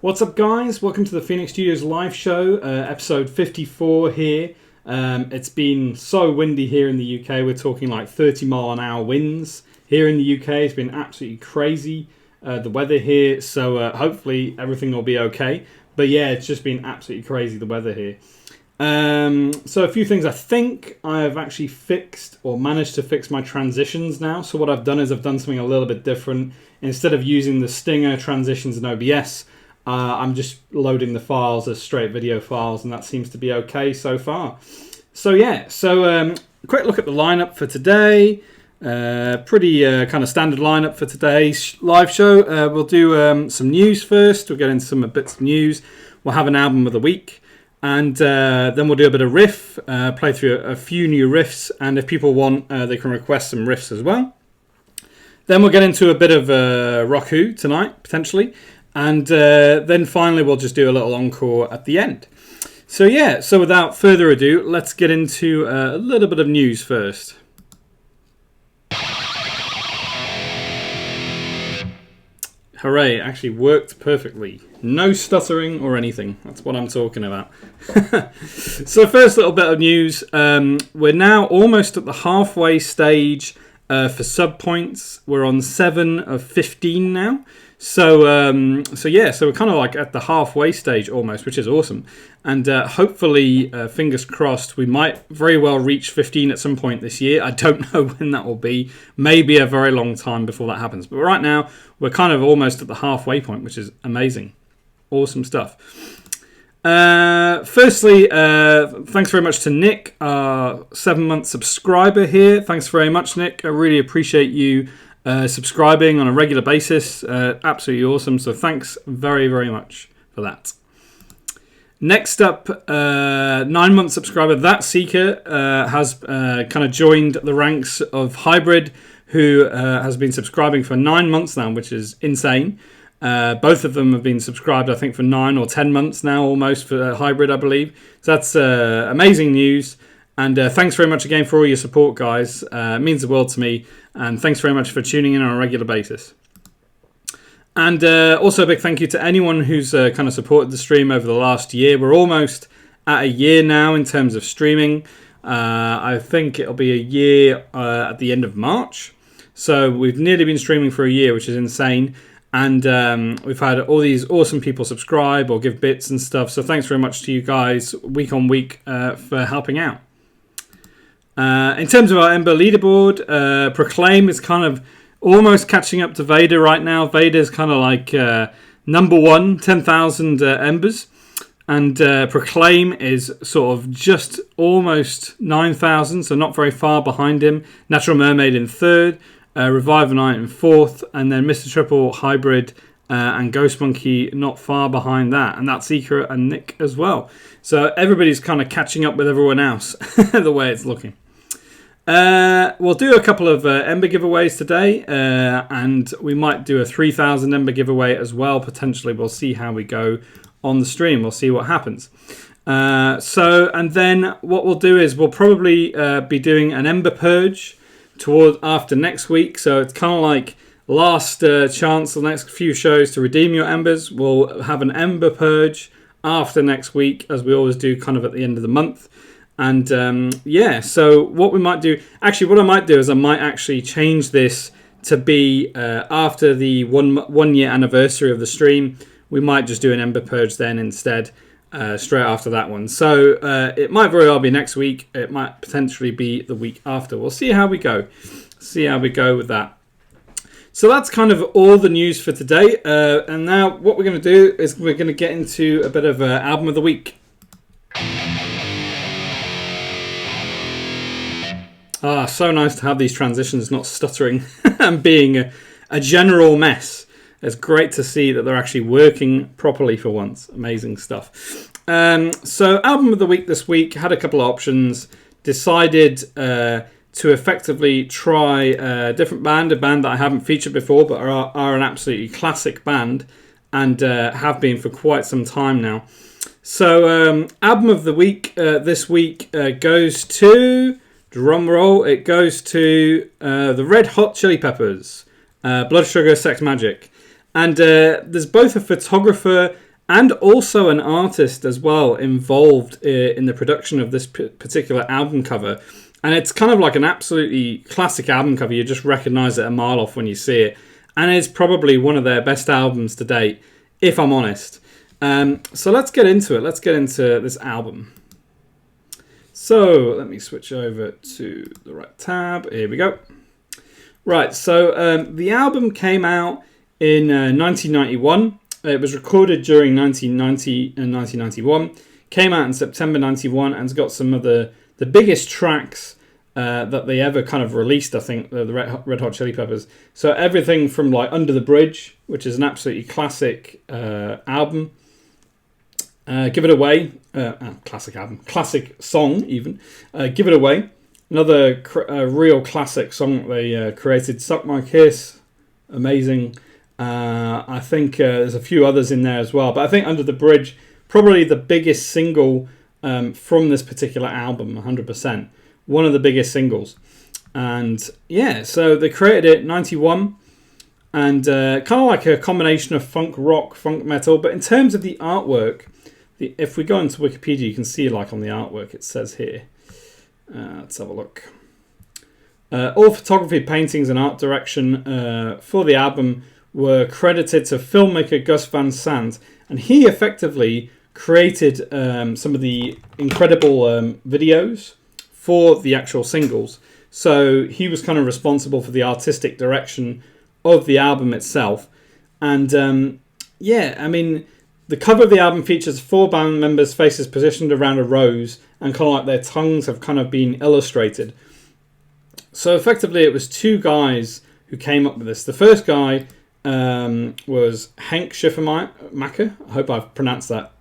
What's up, guys? Welcome to the Phoenix Studios live show, episode 54 here. It's been so windy here in the UK. We're talking like 30-mile-an-hour winds here in the UK. It's been absolutely crazy, the weather here. So hopefully everything will be okay. But yeah, it's just been absolutely crazy, the weather here. So a few things. I think I've actually fixed or managed to fix my transitions now. So what I've done is I've done something a little bit different. Instead of using the Stinger transitions in OBS, I'm just loading the files as straight video files, and that seems to be okay so far. So yeah, quick look at the lineup for today. Pretty kind of standard lineup for today's live show. We'll do some news first. We'll get into some bits of news. We'll have an album of the week. And then we'll do a bit of riff, play through a few new riffs, and if people want, they can request some riffs as well. Then we'll get into a bit of Rock Who tonight, potentially. And then finally we'll just do a little encore at the end. So yeah, so without further ado, let's get into a little bit of news first. Hooray, it actually worked perfectly. No stuttering or anything. That's what I'm talking about. So first little bit of news. We're now almost at the halfway stage for sub points. We're on 7 of 15 now. So we're kind of like at the halfway stage almost, which is awesome. And hopefully, fingers crossed, we might very well reach 15 at some point this year. I don't know when that will be. Maybe a very long time before that happens. But right now, we're kind of almost at the halfway point, which is amazing. Awesome stuff. Firstly, thanks very much to Nick, our 7-month subscriber here. Thanks very much, Nick. I really appreciate you subscribing on a regular basis. Absolutely awesome. So thanks very, very much for that. Next up, 9-month subscriber, That Seeker, has kind of joined the ranks of Hybrid, who has been subscribing for 9 months now, which is insane. Both of them have been subscribed, I think, for 9 or 10 months now, almost, for Hybrid, I believe. So that's amazing news. And thanks very much again for all your support, guys. It means the world to me. And thanks very much for tuning in on a regular basis. And also a big thank you to anyone who's kind of supported the stream over the last year. We're almost at a year now in terms of streaming. I think it'll be a year at the end of March. So we've nearly been streaming for a year, which is insane. And we've had all these awesome people subscribe or give bits and stuff. So thanks very much to you guys week on week for helping out. In terms of our Ember leaderboard, Proclaim is kind of almost catching up to Vader right now. Vader's kind of like number 1, 10,000 Embers. And Proclaim is sort of just almost 9,000, so not very far behind him. Natural Mermaid in 3rd, Revive Night in 4th, and then Mr. Triple, Hybrid, and Ghost Monkey not far behind that. And that's Seeker and Nick as well. So everybody's kind of catching up with everyone else, the way it's looking. We'll do a couple of Ember giveaways today, and we might do a 3,000 Ember giveaway as well, potentially. We'll see how we go on the stream. We'll see what happens. And then what we'll do is we'll probably be doing an Ember Purge after next week. So it's kind of like last chance, the next few shows to redeem your Embers. We'll have an Ember Purge after next week, as we always do kind of at the end of the month. And so what we might do, actually what I might do is I might actually change this to be after the one year anniversary of the stream. We might just do an Ember Purge then instead, straight after that one. So it might very well be next week. It might potentially be the week after. We'll see how we go. See how we go with that. So that's kind of all the news for today. And now what we're going to do is we're going to get into a bit of album of the week. So nice to have these transitions not stuttering and being a general mess. It's great to see that they're actually working properly for once. Amazing stuff. So album of the week this week, had a couple of options. Decided to effectively try a different band, a band that I haven't featured before, but are an absolutely classic band and have been for quite some time now. So album of the week this week goes to... Drum roll, it goes to the Red Hot Chili Peppers, Blood Sugar Sex Magic. And there's both a photographer and also an artist as well involved in the production of this particular album cover. And it's kind of like an absolutely classic album cover. You just recognize it a mile off when you see it. And it's probably one of their best albums to date, if I'm honest. So let's get into it. Let's get into this album. So let me switch over to the right tab. Here we go. Right, so the album came out in 1991. It was recorded during 1990 and 1991. Came out in September 91 and it's got some of the biggest tracks that they ever kind of released, I think, the Red Hot Chili Peppers. So everything from like Under the Bridge, which is an absolutely classic album. Give It Away, classic album, classic song even. Give It Away, another real classic song that they created. Suck My Kiss, amazing. I think there's a few others in there as well, but I think Under the Bridge, probably the biggest single from this particular album, 100%. One of the biggest singles. And yeah, so they created it in 91, and kind of like a combination of funk rock, funk metal. But in terms of the artwork, if we go into Wikipedia, you can see like on the artwork it says here. Let's have a look. All photography, paintings and art direction for the album were credited to filmmaker Gus Van Sant, and he effectively created some of the incredible videos for the actual singles. So he was kind of responsible for the artistic direction of the album itself. And yeah, I mean, the cover of the album features 4 band members' faces positioned around a rose, and kind of like their tongues have kind of been illustrated. So effectively it was 2 guys who came up with this. The first guy was Henk Schiffermacher. I hope I've pronounced that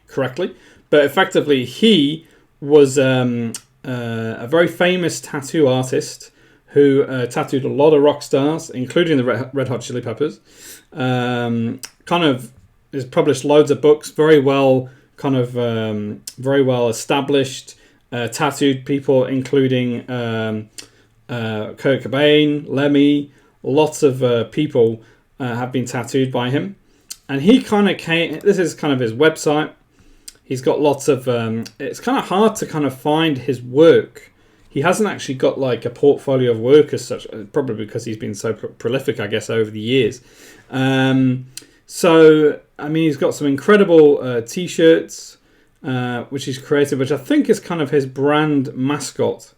correctly. But effectively he was a very famous tattoo artist who tattooed a lot of rock stars, including the Red Hot Chili Peppers. Kind of has published loads of books, very well established, tattooed people, including Kurt Cobain, Lemmy. Lots of people have been tattooed by him. And he kind of came, this is kind of his website. He's got lots of, it's kind of hard to kind of find his work. He hasn't actually got like a portfolio of work as such, probably because he's been so prolific, I guess, over the years. So, I mean, he's got some incredible T-shirts, which he's created, which I think is kind of his brand mascot.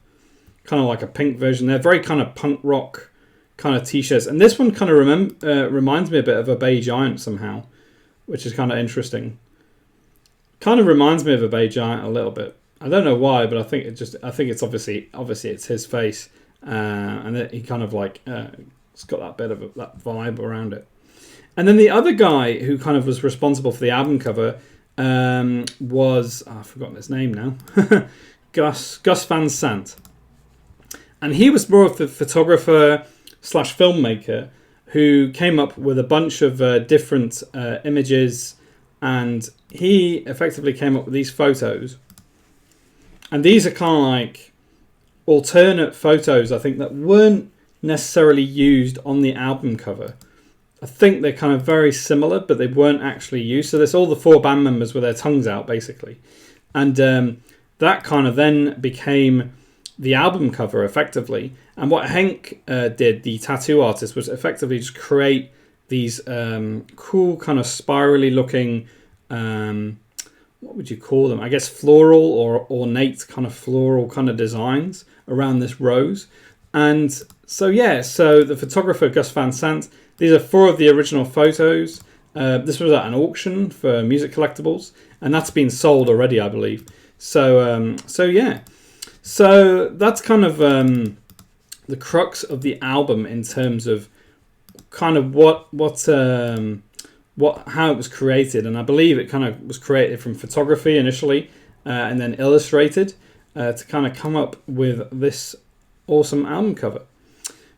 Kind of like a pink version. They're very kind of punk rock kind of T-shirts. And this one kind of reminds me a bit of a Bay Giant somehow, which is kind of interesting. Kind of reminds me of a Bay Giant a little bit. I don't know why, but I think it's obviously it's his face, and he kind of like it's got that bit of that vibe around it. And then the other guy who kind of was responsible for the album cover was I've forgotten his name now, Gus Van Sant, and he was more of the photographer / filmmaker who came up with a bunch of different images. And he effectively came up with these photos. And these are kind of like alternate photos, I think, that weren't necessarily used on the album cover. I think they're kind of very similar, but they weren't actually used. So there's all the 4 band members with their tongues out, basically. And that kind of then became the album cover, effectively. And what Henk did, the tattoo artist, was effectively just create these cool kind of spirally looking, what would you call them? I guess floral or ornate kind of floral kind of designs around this rose. And so, yeah, so the photographer Gus Van Sant, these are 4 of the original photos. This was at an auction for music collectibles, and that's been sold already, I believe. So yeah. So that's kind of the crux of the album in terms of kind of how it was created. And I believe it kind of was created from photography initially, and then illustrated to kind of come up with this awesome album cover.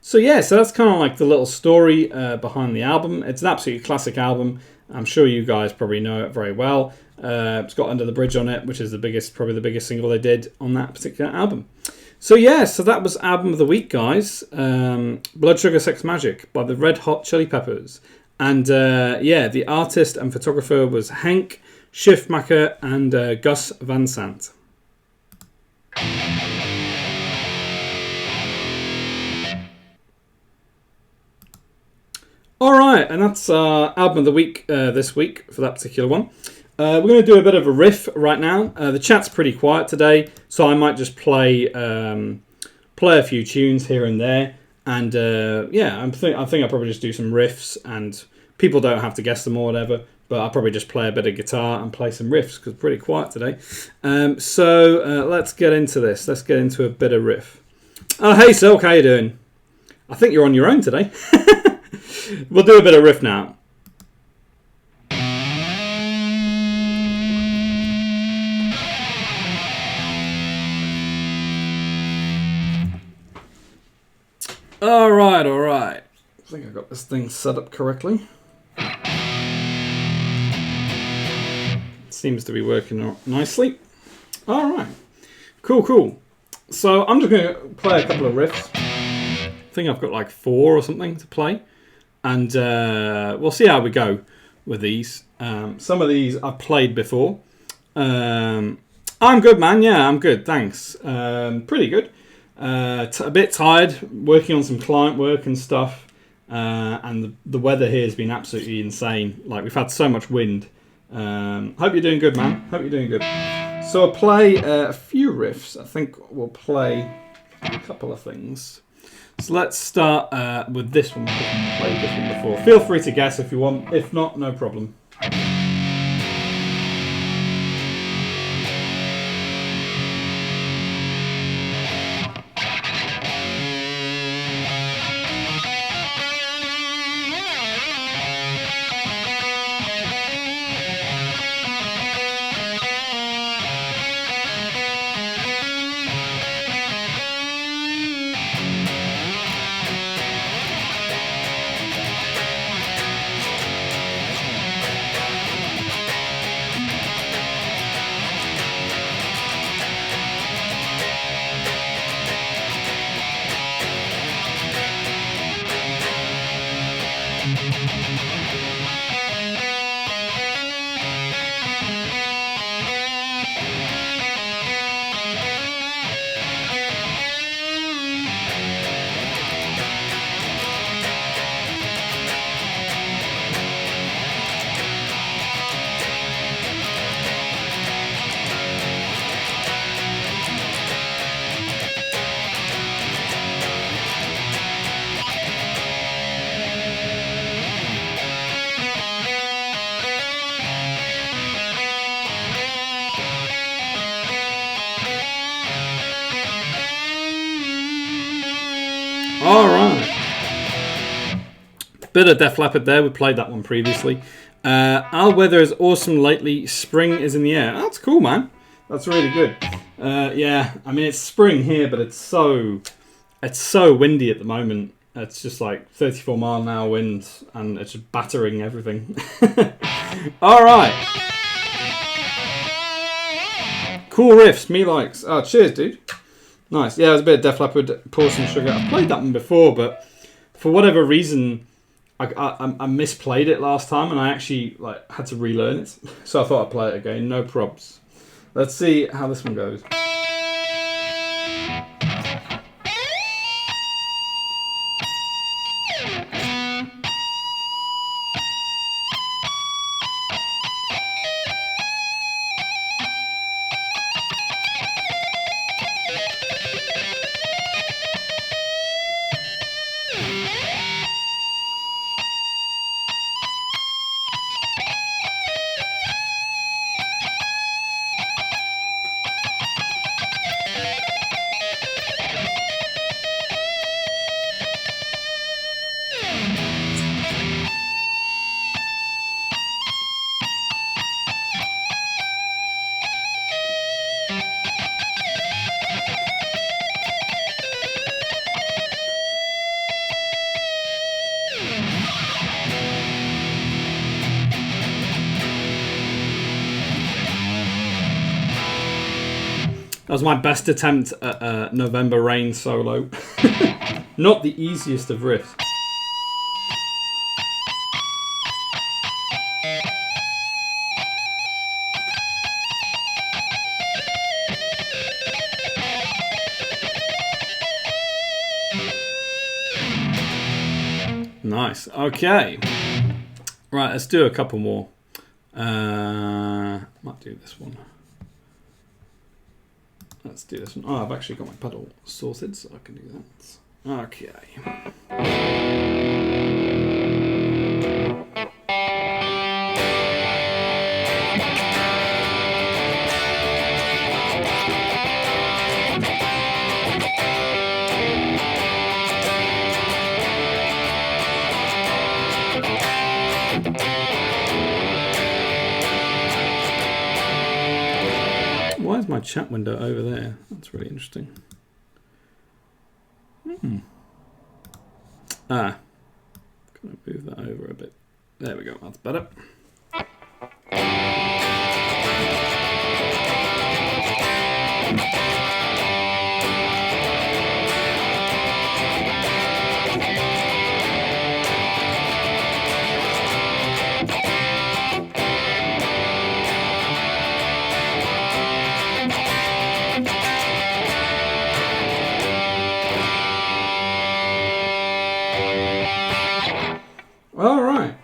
So yeah, so that's kind of like the little story behind the album. It's an absolutely classic album. I'm sure you guys probably know it very well. It's got Under the Bridge on it, which is probably the biggest single they did on that particular album. So yeah, so that was album of the week, guys. Blood Sugar Sex Magic by the Red Hot Chili Peppers. And yeah, the artist and photographer was Henk Schiffmacher and Gus Van Sant. Alright, and that's our album of the week this week for that particular one. We're going to do a bit of a riff right now. The chat's pretty quiet today, so I might just play a few tunes here and there. And yeah, I think I'll probably just do some riffs, and people don't have to guess them or whatever, but I'll probably just play a bit of guitar and play some riffs because it's pretty quiet today. So let's get into this. Let's get into a bit of riff. Oh, hey Silk, how you doing? I think you're on your own today. We'll do a bit of riff now. Alright. I think I got this thing set up correctly. Seems to be working nicely. Alright. Cool. So I'm just going to play a couple of riffs. I think I've got like 4 or something to play. And we'll see how we go with these. Some of these I've played before. I'm good, man. Yeah, I'm good. Thanks. Pretty good. A bit tired, working on some client work and stuff. And the weather here has been absolutely insane. Like, we've had so much wind. Hope you're doing good, man. Hope you're doing good. So I'll play a few riffs. I think we'll play a couple of things. So let's start with this one. I've played this one before. Feel free to guess if you want. If not, no problem. Alright. Bit of Def Leppard there. We played that one previously. Our weather is awesome lately. Spring is in the air. That's cool, man. That's really good. Yeah, I mean, it's spring here, but it's so windy at the moment. It's just like 34-mile-an-hour wind, and it's just battering everything. Alright. Cool riffs. Me likes. Oh, cheers, dude. Nice. Yeah, it was a bit of Def Leppard, Pour Some Sugar. I've played that one before, but for whatever reason, I misplayed it last time, and I actually had to relearn it. So I thought I'd play it again. No probs. Let's see how this one goes. That was my best attempt at a November Rain solo. Not the easiest of riffs. Nice. Okay. Right, let's do a couple more. Might do this one. Let's do this one. Oh, I've actually got my pedal sorted, so I can do that. Okay. Why is my chat window over there? That's really interesting. Gonna move that over a bit. There we go, that's better. All right.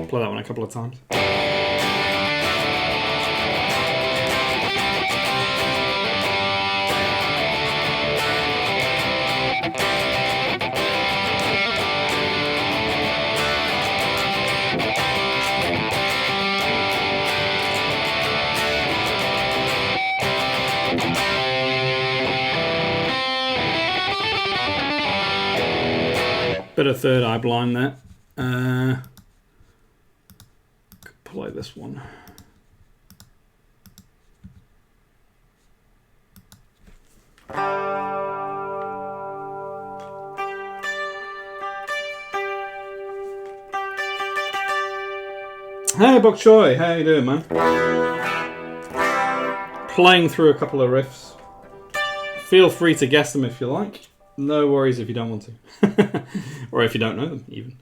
Play that one a couple of times. Bit of third eye blind there. Could play this one. Hey Bok Choy, how you doing, man? Playing through a couple of riffs. Feel free to guess them if you like. No worries if you don't want to. Or if you don't know them, even.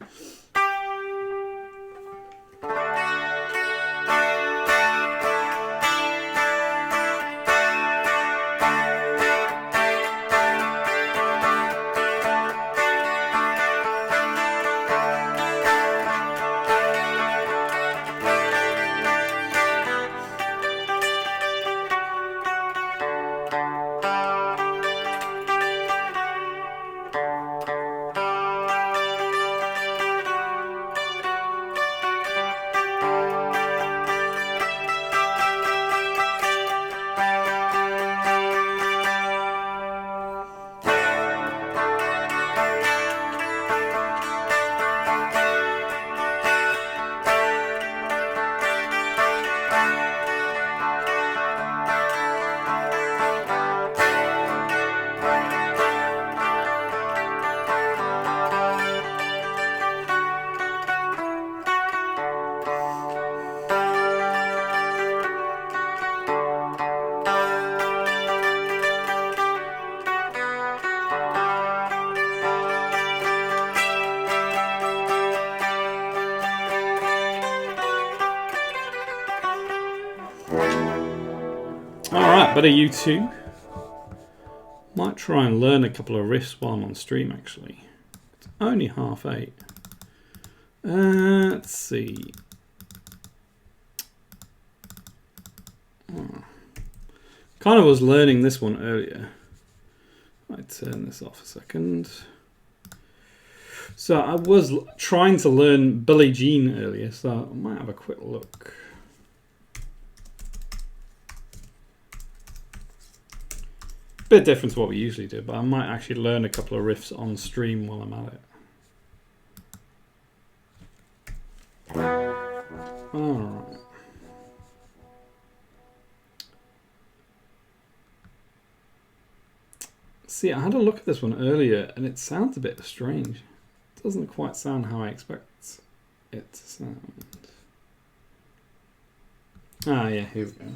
Alright, better you two. Might try and learn a couple of riffs while I'm on stream, actually. It's only 8:30. Let's see. Kind of was learning this one earlier. I'd turn this off a second. So I was trying to learn Billie Jean earlier, so I might have a quick look. Bit different to what we usually do, but I might actually learn a couple of riffs on stream while I'm at it. Alright. See, I had a look at this one earlier and it sounds a bit strange. It doesn't quite sound how I expect it to sound. Ah, yeah, here we go.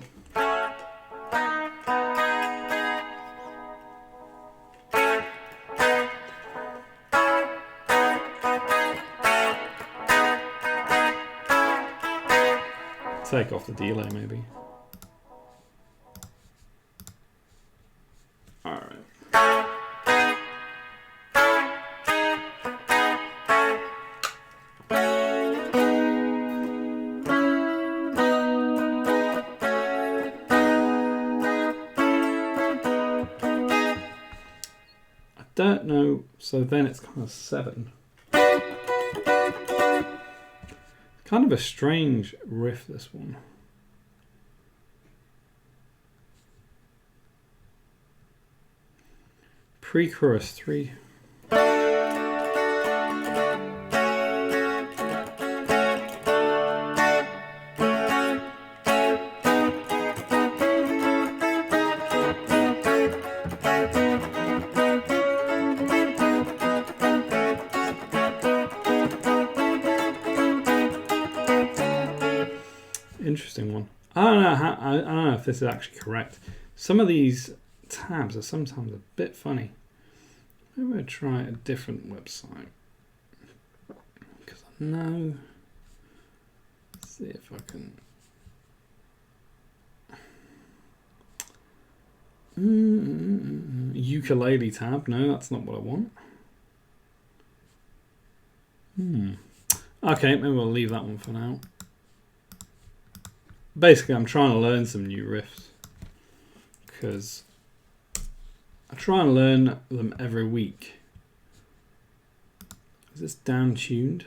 Take off the delay, maybe. All right. don't know. So then it's kind of 7. Kind of a strange riff, this one. Pre-chorus 3. Interesting one. I don't know if this is actually correct. Some of these tabs are sometimes a bit funny. I'm going to try a different website because I know. Let's see if I can. Ukulele tab. No, that's not what I want. Okay, maybe we'll leave that one for now. Basically, I'm trying to learn some new riffs because I try and learn them every week. Is this down tuned?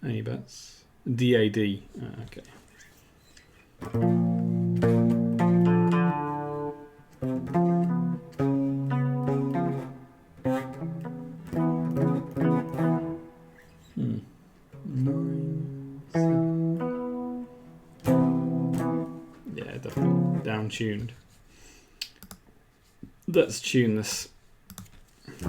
Any bets? DAD. Okay. Tuned. Let's tune this. Yeah,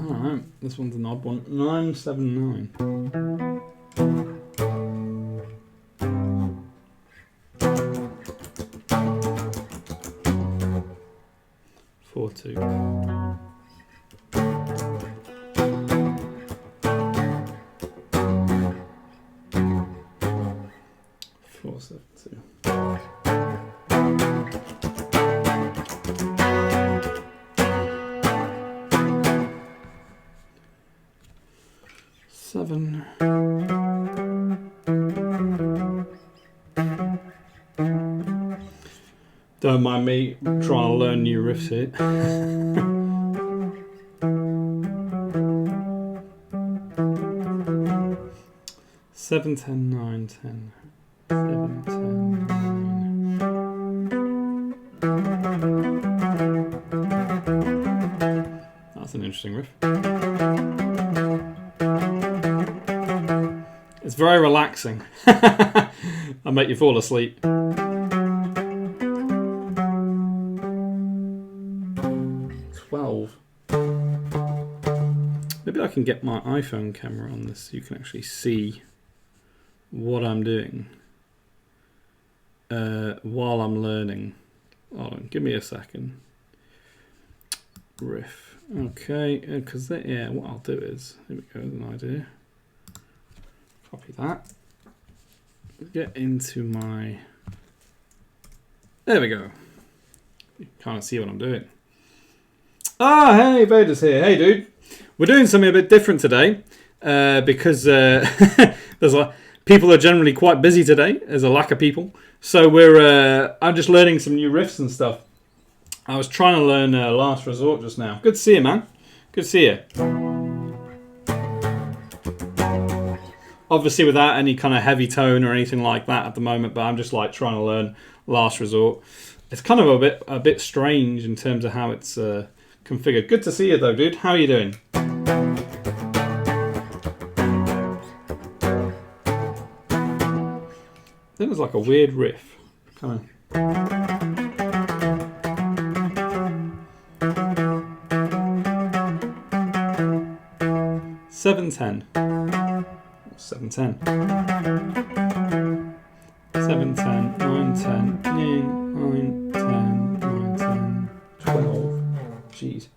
alright. This one's an odd one. 979. 4-2. 4-7-2. Seven. Don't mind me trying to learn new riffs here. 7, 10, 9, 10. 7, 10, 9. That's an interesting riff. It's very relaxing. I'll make you fall asleep. 12. Maybe I can get my iPhone camera on this so you can actually see what I'm doing while I'm learning. Hold on, give me a second. Riff. Okay, because yeah, what I'll do is, here we go, an idea. Copy that. Get into my. There we go. You kind of see what I'm doing. Ah, hey, Vader's here. Hey, dude. We're doing something a bit different today because there's people are generally quite busy today. There's a lack of people, so I'm just learning some new riffs and stuff. I was trying to learn Last Resort just now. Good to see you, man. Good to see you. Obviously without any kind of heavy tone or anything like that at the moment, but I'm just like trying to learn Last Resort. It's kind of a bit strange in terms of how it's configured. Good to see you though, dude. How are you doing? That was like a weird riff. Kind of. 7-10. 7-10. 7-10, 9-10, 9-10, 9-10, 12. Jeez.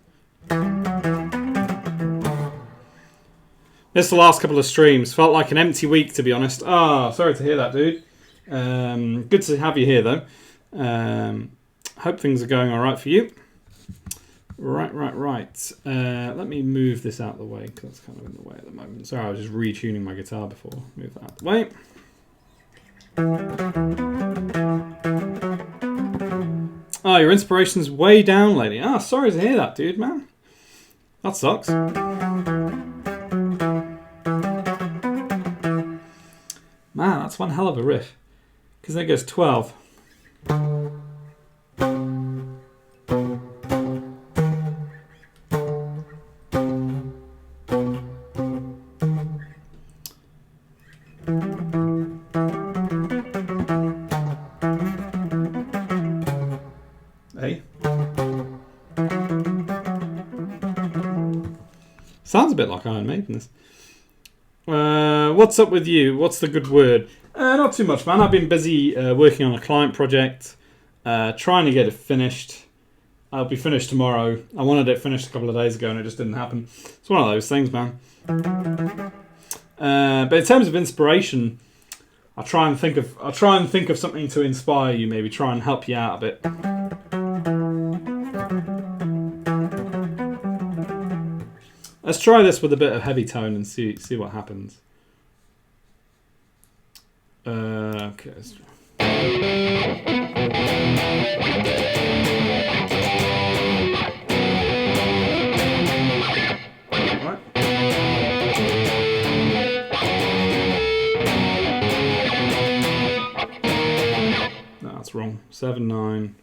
This is the last couple of streams. Felt like an empty week, to be honest. Ah, sorry to hear that, dude. Good to have you here, though. Hope things are going all right for you. Right. Let me move this out of the way because it's kind of in the way at the moment. Sorry, I was just retuning my guitar before. Move that out of the way. Oh, your inspiration's way down, lady. Ah, sorry to hear that, dude, man. That sucks. Man, that's one hell of a riff. Because there goes 12. Hey. Sounds a bit like Iron Maiden, this. What's up with you? What's the good word? Not too much, man. I've been busy working on a client project, trying to get it finished. I'll be finished tomorrow. I wanted it finished a couple of days ago, and it just didn't happen. It's one of those things, man. But in terms of inspiration, I'll try and think of something to inspire you. Maybe try and help you out a bit. Let's try this with a bit of heavy tone and see what happens. Okay. Right. No, that's wrong. 7/9.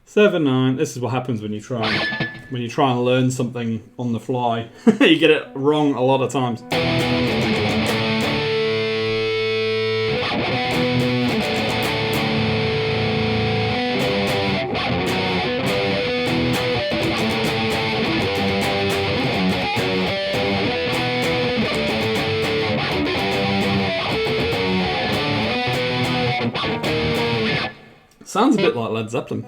7/9. This is what happens when you try and learn something on the fly. You get it wrong a lot of times. Sounds a bit like Led Zeppelin.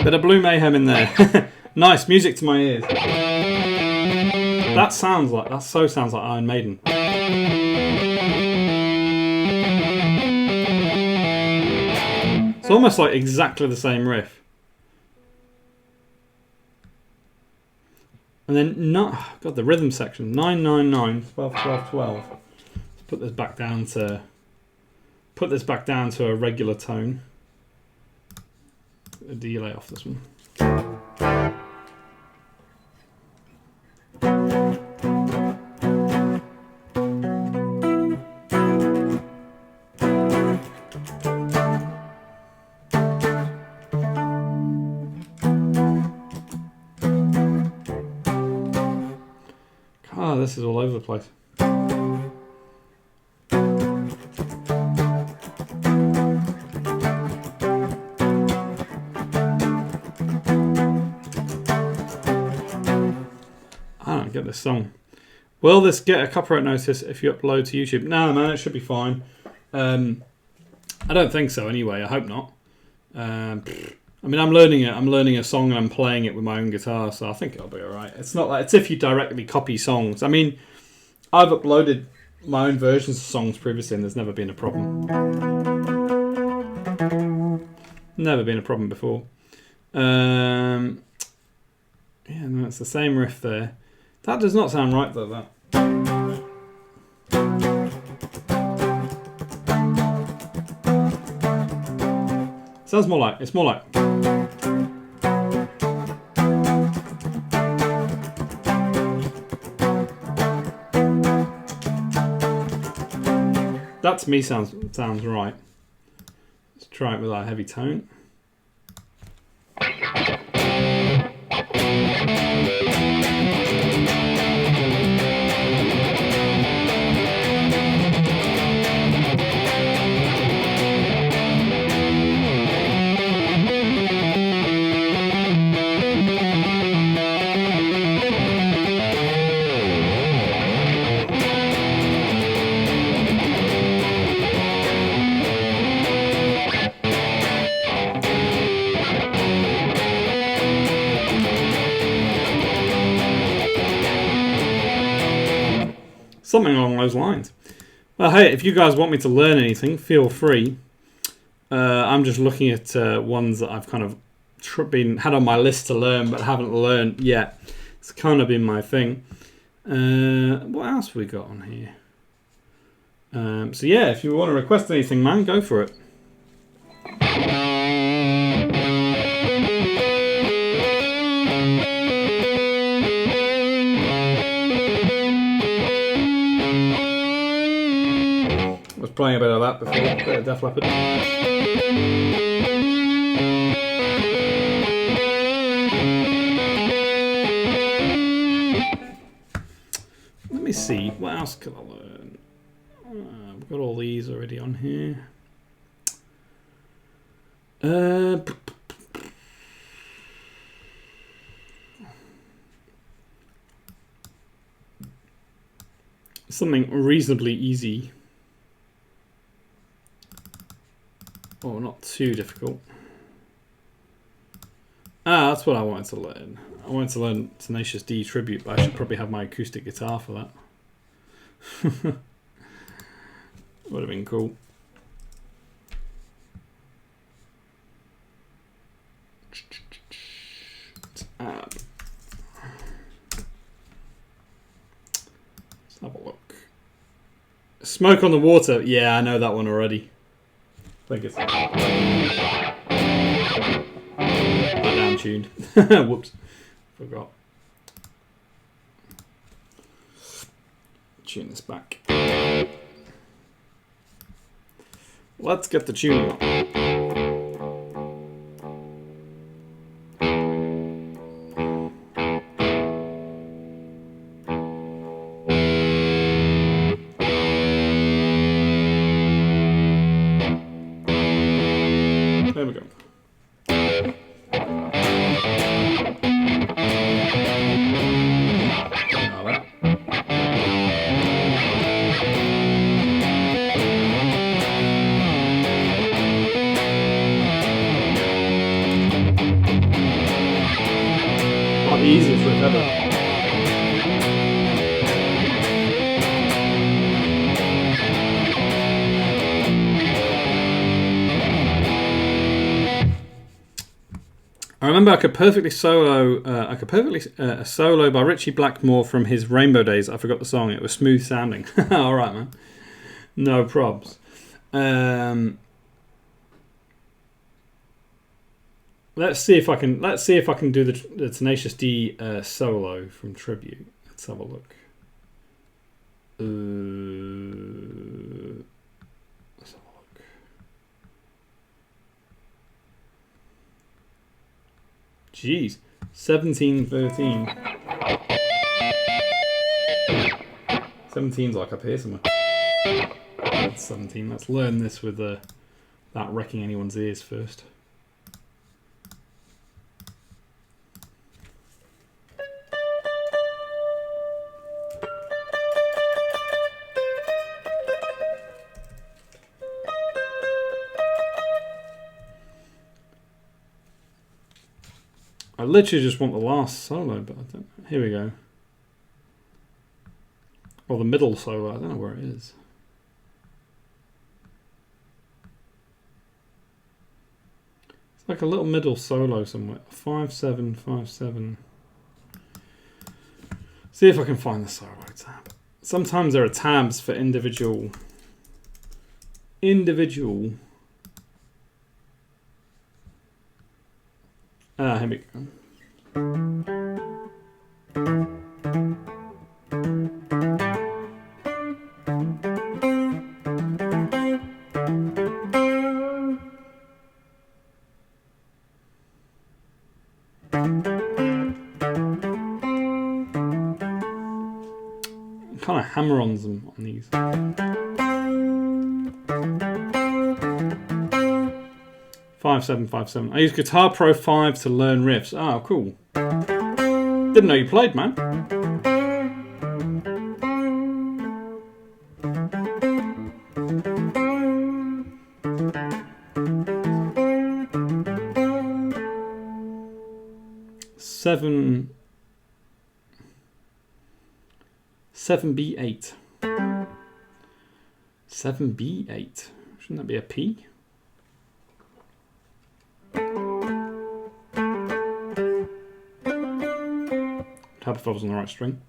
Bit of Blue Mayhem in there. Nice music to my ears. That sounds like Iron Maiden. It's almost like exactly the same riff. And then, the rhythm section. 9/9/9, 12/12/12. Let's put this back down to a regular tone. A delay off this one. This is all over the place. I don't get this song. Will this get a copyright notice if you upload to YouTube? No, man, it should be fine. I don't think so anyway. I hope not. I mean, I'm learning a song and I'm playing it with my own guitar, so I think it'll be alright. It's not like it's if you directly copy songs. I mean, I've uploaded my own versions of songs previously and there's never been a problem. Never been a problem before. Yeah, no, it's the same riff there. That does not sound right though, that. Sounds more like, it's more like. That to me sounds right. Let's try it with our heavy tone. Something along those lines. Well, hey, if you guys want me to learn anything, feel free. I'm just looking at ones that I've kind of had on my list to learn but haven't learned yet. It's kind of been my thing. What else have we got on here? So yeah, if you want to request anything, man, go for it. I was playing a bit of that before, a bit of Def Leppard. Let me see, what else could I learn? We've got all these already on here. Something reasonably easy. Oh, not too difficult. That's what I wanted to learn. I wanted to learn Tenacious D Tribute, but I should probably have my acoustic guitar for that. Would have been cool. Let's have a look. Smoke on the Water. Yeah, I know that one already. I think it's damn tuned. Whoops. Forgot. Tune this back. Let's get the tune on. There we go. Not the easiest riff ever. I remember I could perfectly solo. A solo by Ritchie Blackmore from his Rainbow Days. I forgot the song. It was smooth sounding. All right, man. No probs. Let's see if I can. Let's see if I can do the Tenacious D solo from Tribute. Let's have a look. Let's have a look. Jeez, 17:13. 17's like up here somewhere. That's 17. Let's learn this with that wrecking anyone's ears first. I literally just want the last solo, but I don't. Here we go. Or the middle solo. I don't know where it is. It's like a little middle solo somewhere. 5/7, 5/7. See if I can find the solo tab. Sometimes there are tabs for individual. Here we go. Kind of hammer-ons them on these. 5/7, 5/7. I use Guitar Pro 5 to learn riffs. Oh, cool. Didn't know you played, man. Seven B8. 7B8. Shouldn't that be a P? Would help if I was on the right string.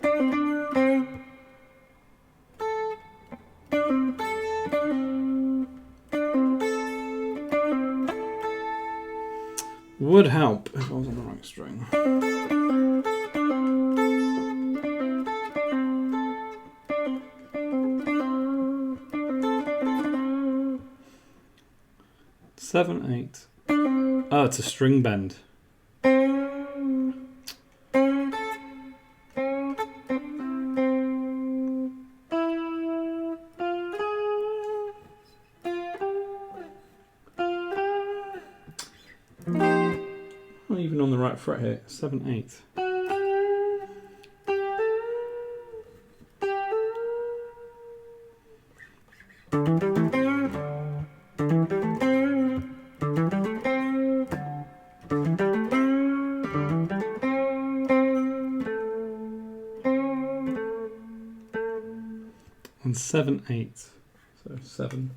Would help if I was on the right string. Seven, 8. Oh, it's a string bend. Not even on the right fret here. 7, 8. And 7, 8. So 7.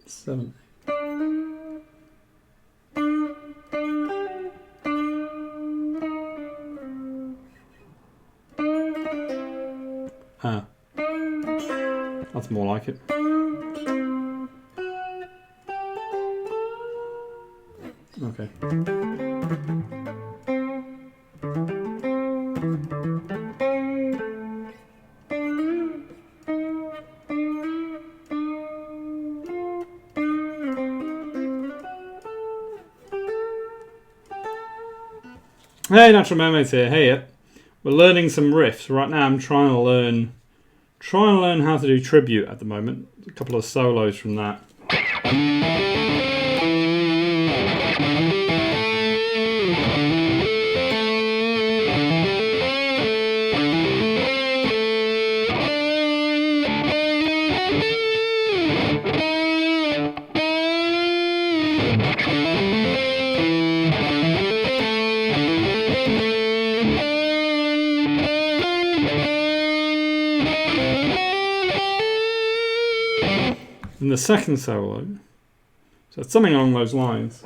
Seven. Ah, that's more like it. Okay. Hey, Natural Mermaids here. Hey, we're learning some riffs right now. I'm trying to learn how to do tribute at the moment. A couple of solos from that. And the second solo, so it's something along those lines.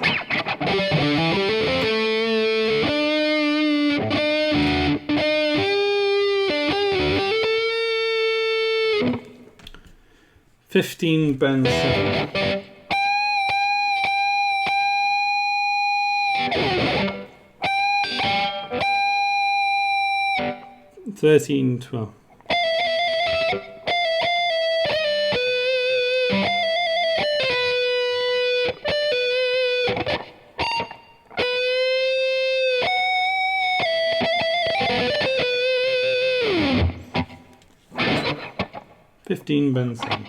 "15 bend 7. "13 12. Bend 7.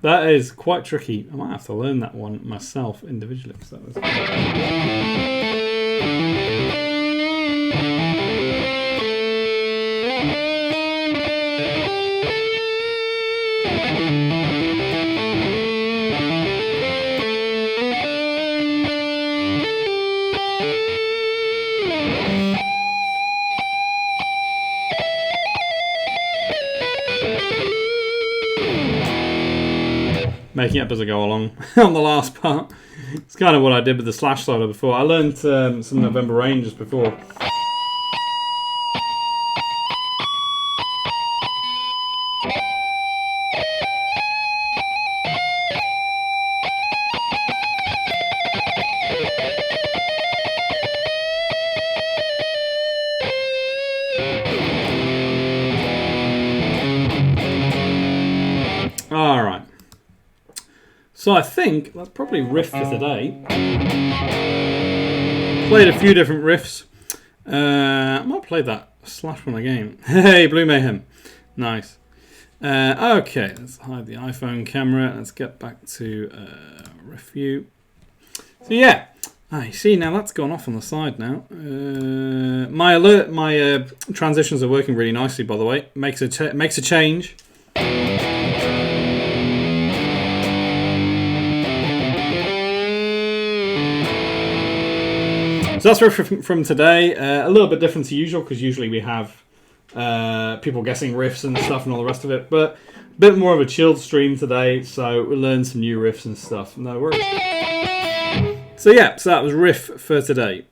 That is quite tricky. I might have to learn that one myself individually. Because that was making up as I go along on the last part. It's kind of what I did with the slash solo before. I learned some November Rain just before. All right. So I think that's probably riff for today. Played a few different riffs. I might play that slash one again. Hey, Blue Mayhem. Nice. Okay, let's hide the iPhone camera. Let's get back to Riff View. So yeah, you see now that's gone off on the side now. My transitions are working really nicely, by the way. Makes a change. So that's Riff from today. A little bit different to usual because usually we have people guessing riffs and stuff and all the rest of it, but a bit more of a chilled stream today, so we'll learn some new riffs and stuff. No worries. So yeah, so that was Riff for today.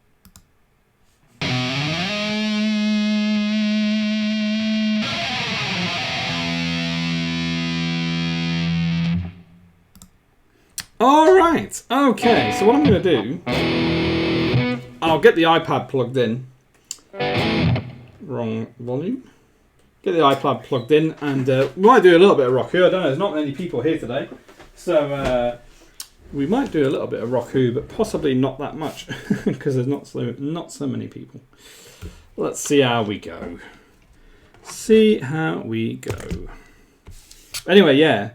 Alright, okay, so what I'm going to do, I'll get the iPad plugged in. Wrong volume. Get the iPad plugged in, and we might do a little bit of Rock Who. I don't know, there's not many people here today, so we might do a little bit of Rock Who, but possibly not that much because there's not so many people. Let's see how we go. Anyway, yeah,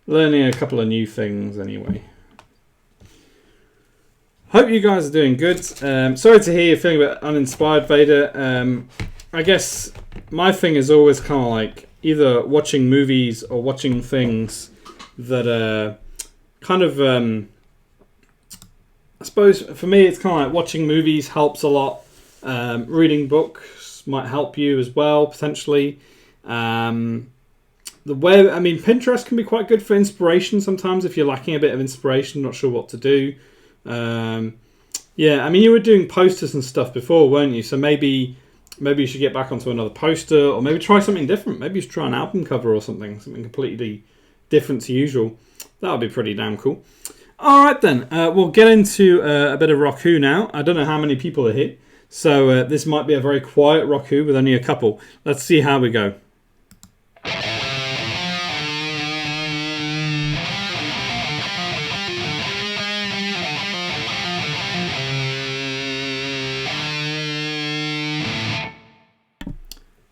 learning a couple of new things anyway. Hope you guys are doing good. Sorry to hear you're feeling a bit uninspired, Vader. I guess my thing is always kind of like either watching movies or watching things that are kind of, I suppose for me it's kind of like watching movies helps a lot. Reading books might help you as well, potentially. The web, I mean, Pinterest can be quite good for inspiration sometimes if you're lacking a bit of inspiration, not sure what to do. Yeah, I mean, you were doing posters and stuff before, weren't you? So maybe you should get back onto another poster, or maybe try something different. Maybe you should try an album cover or something completely different to usual. That would be pretty damn cool. All right then, we'll get into a bit of Rock Who now. I don't know how many people are here, so this might be a very quiet Rock Who with only a couple. Let's see how we go.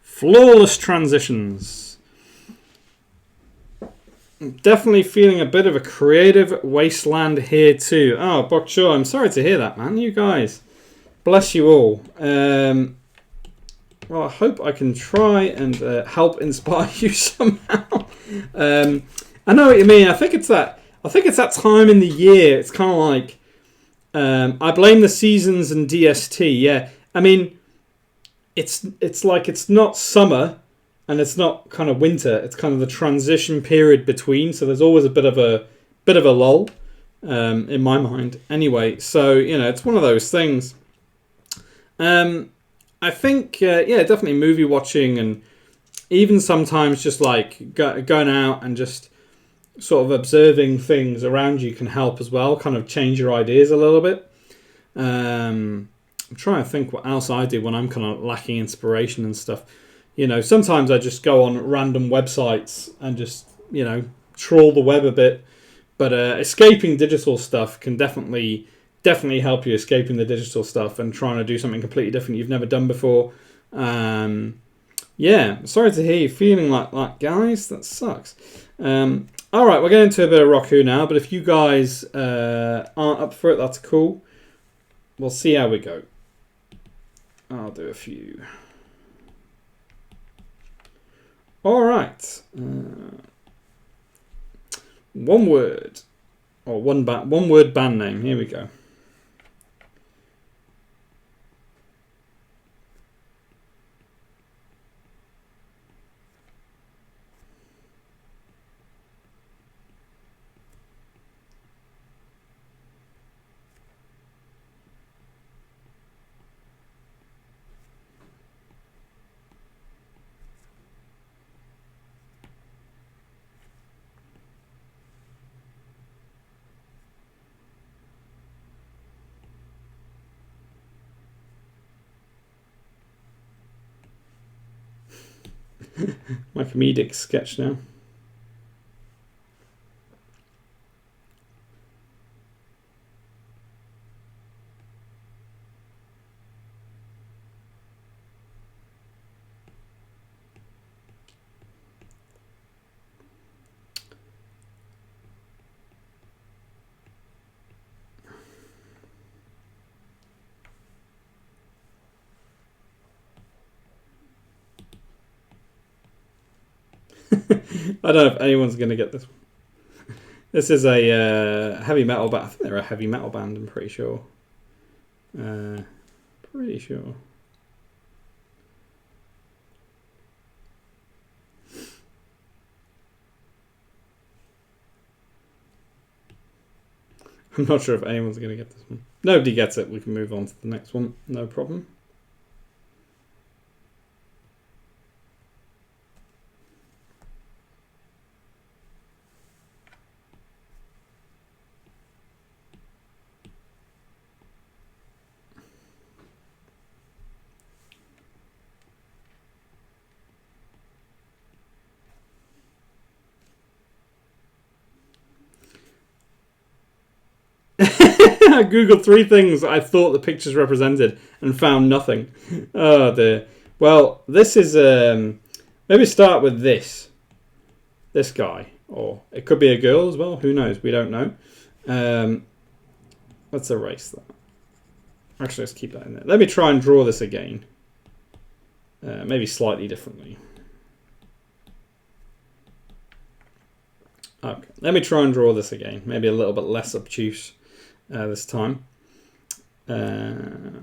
Flawless transitions. I'm definitely feeling a bit of a creative wasteland here too. Oh, Bok Chor, I'm sorry to hear that, man. You guys, bless you all. Well, I hope I can try and help inspire you somehow. I know what you mean. I think it's that time in the year. It's kind of like I blame the seasons and DST. Yeah, I mean. It's like it's not summer and it's not kind of winter. It's kind of the transition period between. So there's always a bit of a lull in my mind. Anyway, so it's one of those things. I think definitely movie watching and even sometimes just like going out and just sort of observing things around you can help as well. Kind of change your ideas a little bit. I'm trying to think what else I do when I'm kind of lacking inspiration and stuff. Sometimes I just go on random websites and just, trawl the web a bit. But escaping digital stuff can definitely help you escaping the digital stuff and trying to do something completely different you've never done before. Yeah, sorry to hear you feeling like that, guys. That sucks. All right, we're getting into a bit of Rock Who now. But if you guys aren't up for it, that's cool. We'll see how we go. I'll do a few. All right. One word or one word band name. Here we go. My comedic sketch now. I don't know if anyone's going to get this one. This is a heavy metal band. I think they're a heavy metal band, I'm pretty sure. Pretty sure. I'm not sure if anyone's going to get this one. Nobody gets it. We can move on to the next one. No problem. I googled 3 things I thought the pictures represented and found nothing. Oh dear. Well, this is maybe start with this guy, or it could be a girl as well. Who knows? We don't know. Let's erase that. Actually, let's keep that in there. Let me try and draw this again. Maybe slightly differently. Okay, let me try and draw this again. Maybe a little bit less obtuse this time. Okay.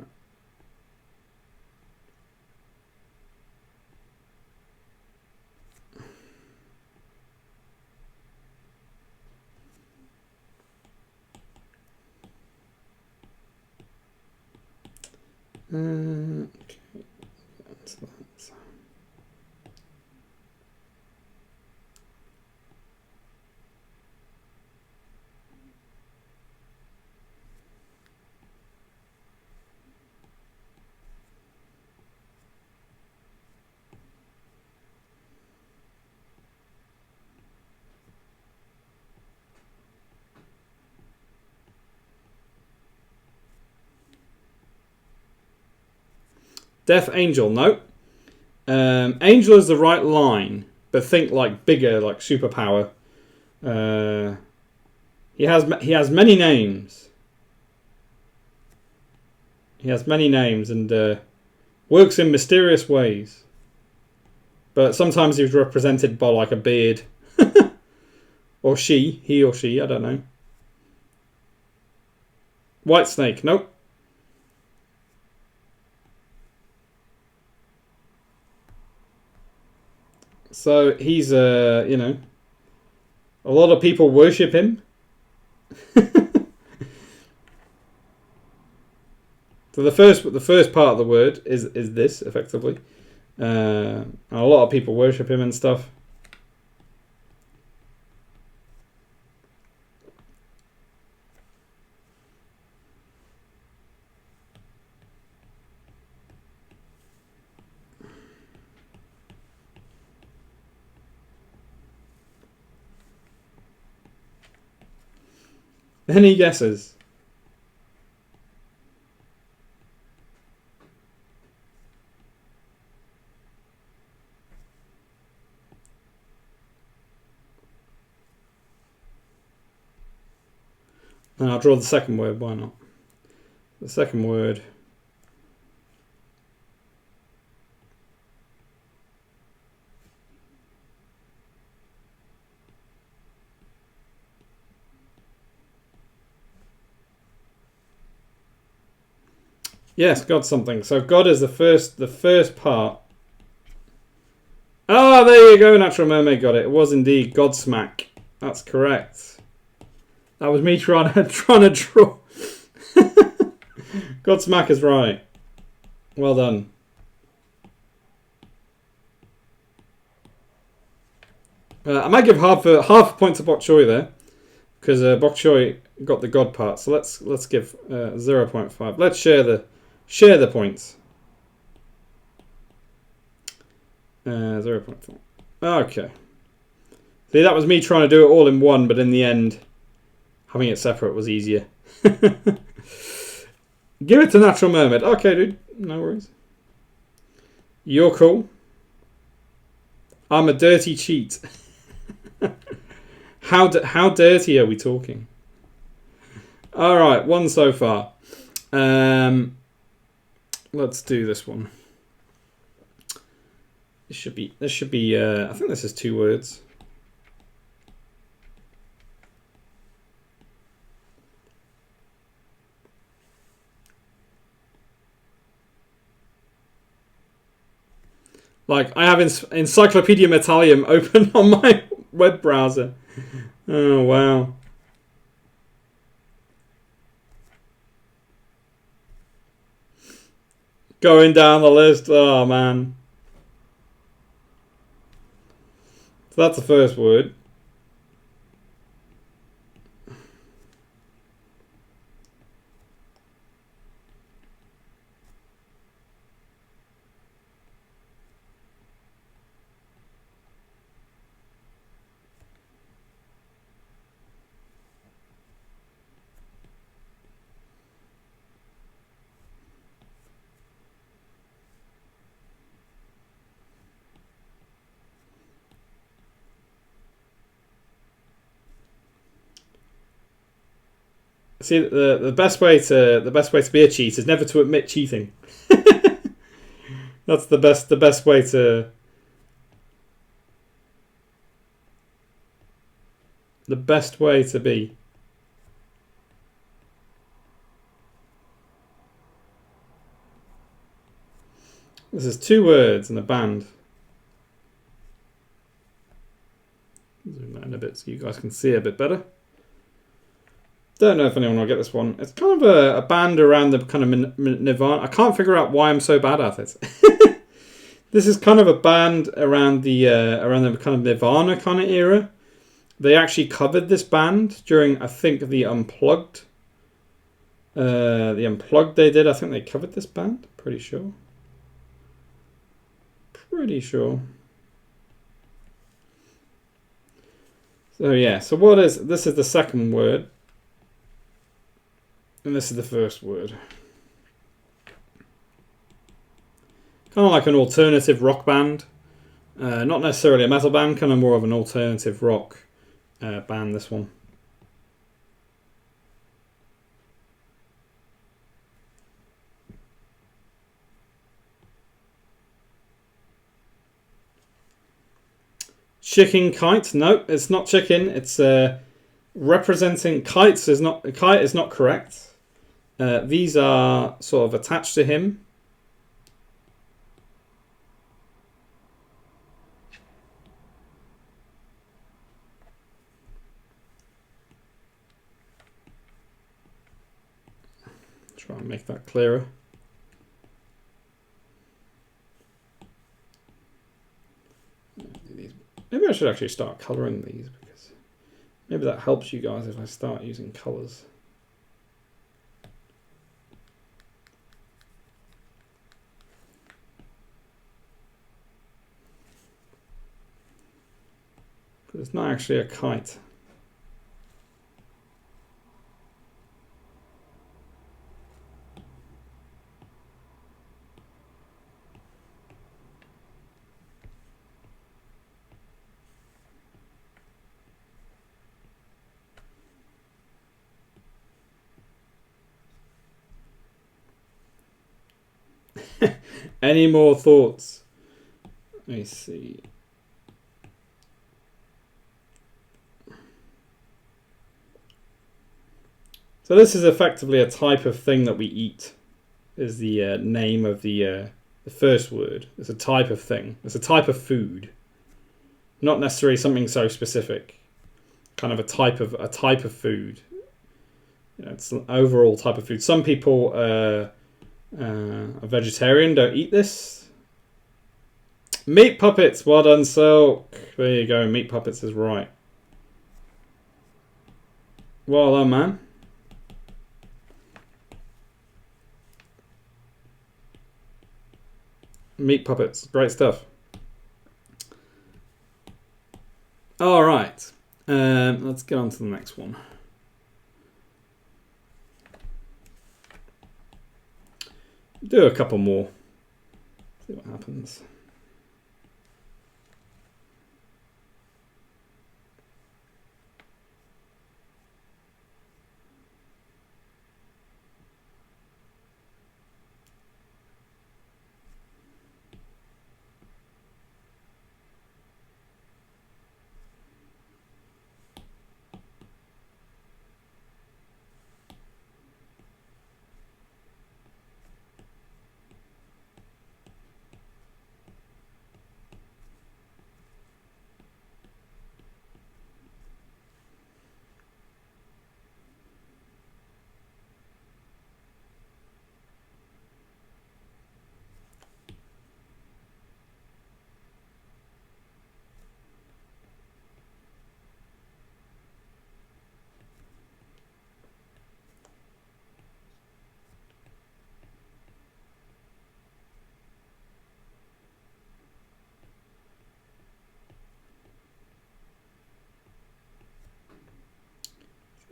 Death Angel, no. Angel is the right line, but think like bigger, like superpower. He has many names. He has many names and works in mysterious ways. But sometimes he's represented by like a beard, or he or she, I don't know. White Snake, nope. So he's, you know, a lot of people worship him. So the first part of the word is this, effectively. And a lot of people worship him and stuff. Any guesses? And I'll draw the second word, why not? The second word. Yes, God something. So God is the first part. Ah, there you go, Natural Mermaid got it. It was indeed Godsmack. That's correct. That was me trying to draw. Godsmack is right. Well done. I might give half a point to Bok Choy there, because Bok Choy got the God part. So let's give 0.5. Let's share the points. 0.4. Okay. See, that was me trying to do it all in one, but in the end, having it separate was easier. Give it to Natural Mermaid. Okay, dude. No worries. You're cool. I'm a dirty cheat. How dirty are we talking? All right, one so far. Let's do this one. This should be. I think this is 2 words. Like, I have Encyclopedia Metalium open on my web browser. Oh, wow. Going down the list. Oh, man. So that's the first word. See, the best way to be a cheat is never to admit cheating. That's the best way to. The best way to be. This is 2 words in a band. Zoom that in a bit so you guys can see it a bit better. Don't know if anyone will get this one. It's kind of a band around the kind of Nirvana. I can't figure out why I'm so bad at it. This is kind of a band around the kind of Nirvana kind of era. They actually covered this band during, I think, the Unplugged. The Unplugged they did. I think they covered this band. Pretty sure. Pretty sure. So yeah. So what is this? Is the second word. And this is the first word. Kind of like an alternative rock band. Not necessarily a metal band, kind of more of an alternative rock band, this one. Chicken kite. No, it's not chicken. It's representing kites. Kite is not correct. These are sort of attached to him. Try and make that clearer. Maybe I should actually start colouring these, because maybe that helps you guys if I start using colours. It's not actually a kite. Any more thoughts? Let me see. So this is effectively a type of thing that we eat, is the name of the first word. It's a type of thing. It's a type of food. Not necessarily something so specific. Kind of a type of food. You know, it's an overall type of food. Some people are vegetarian, don't eat this. Meat puppets, well done, Silk. There you go, meat puppets is right. Well done, man. Meat puppets, great stuff. All right, let's get on to the next one. Do a couple more. See what happens.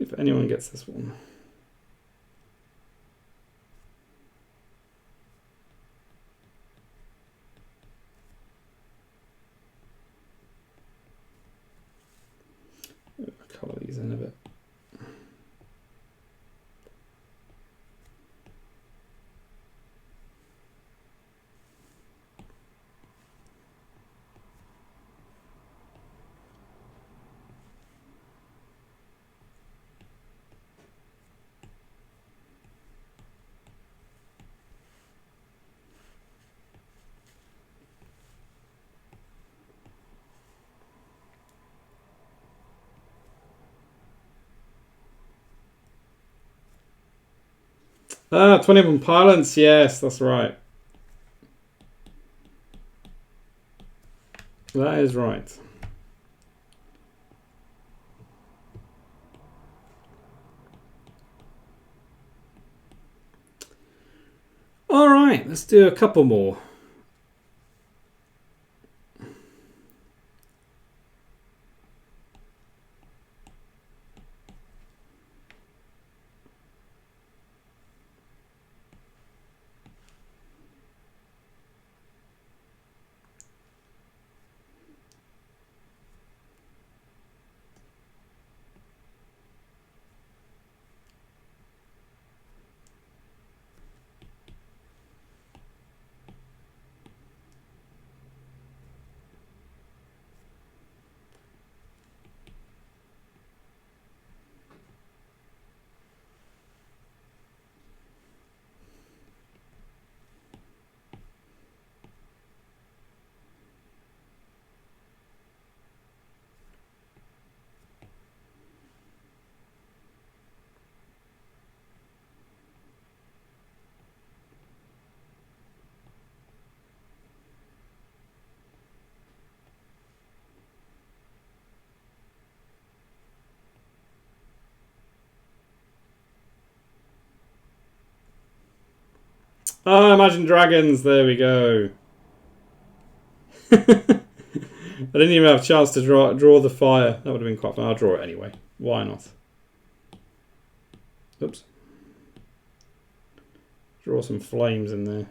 if anyone gets this one. Colour these in a bit. Ah, 21 Pilots, yes, that's right. That is right. All right, let's do a couple more. Oh, Imagine Dragons, there we go. I didn't even have a chance to draw the fire. That would have been quite fun. I'll draw it anyway. Why not? Oops. Draw some flames in there.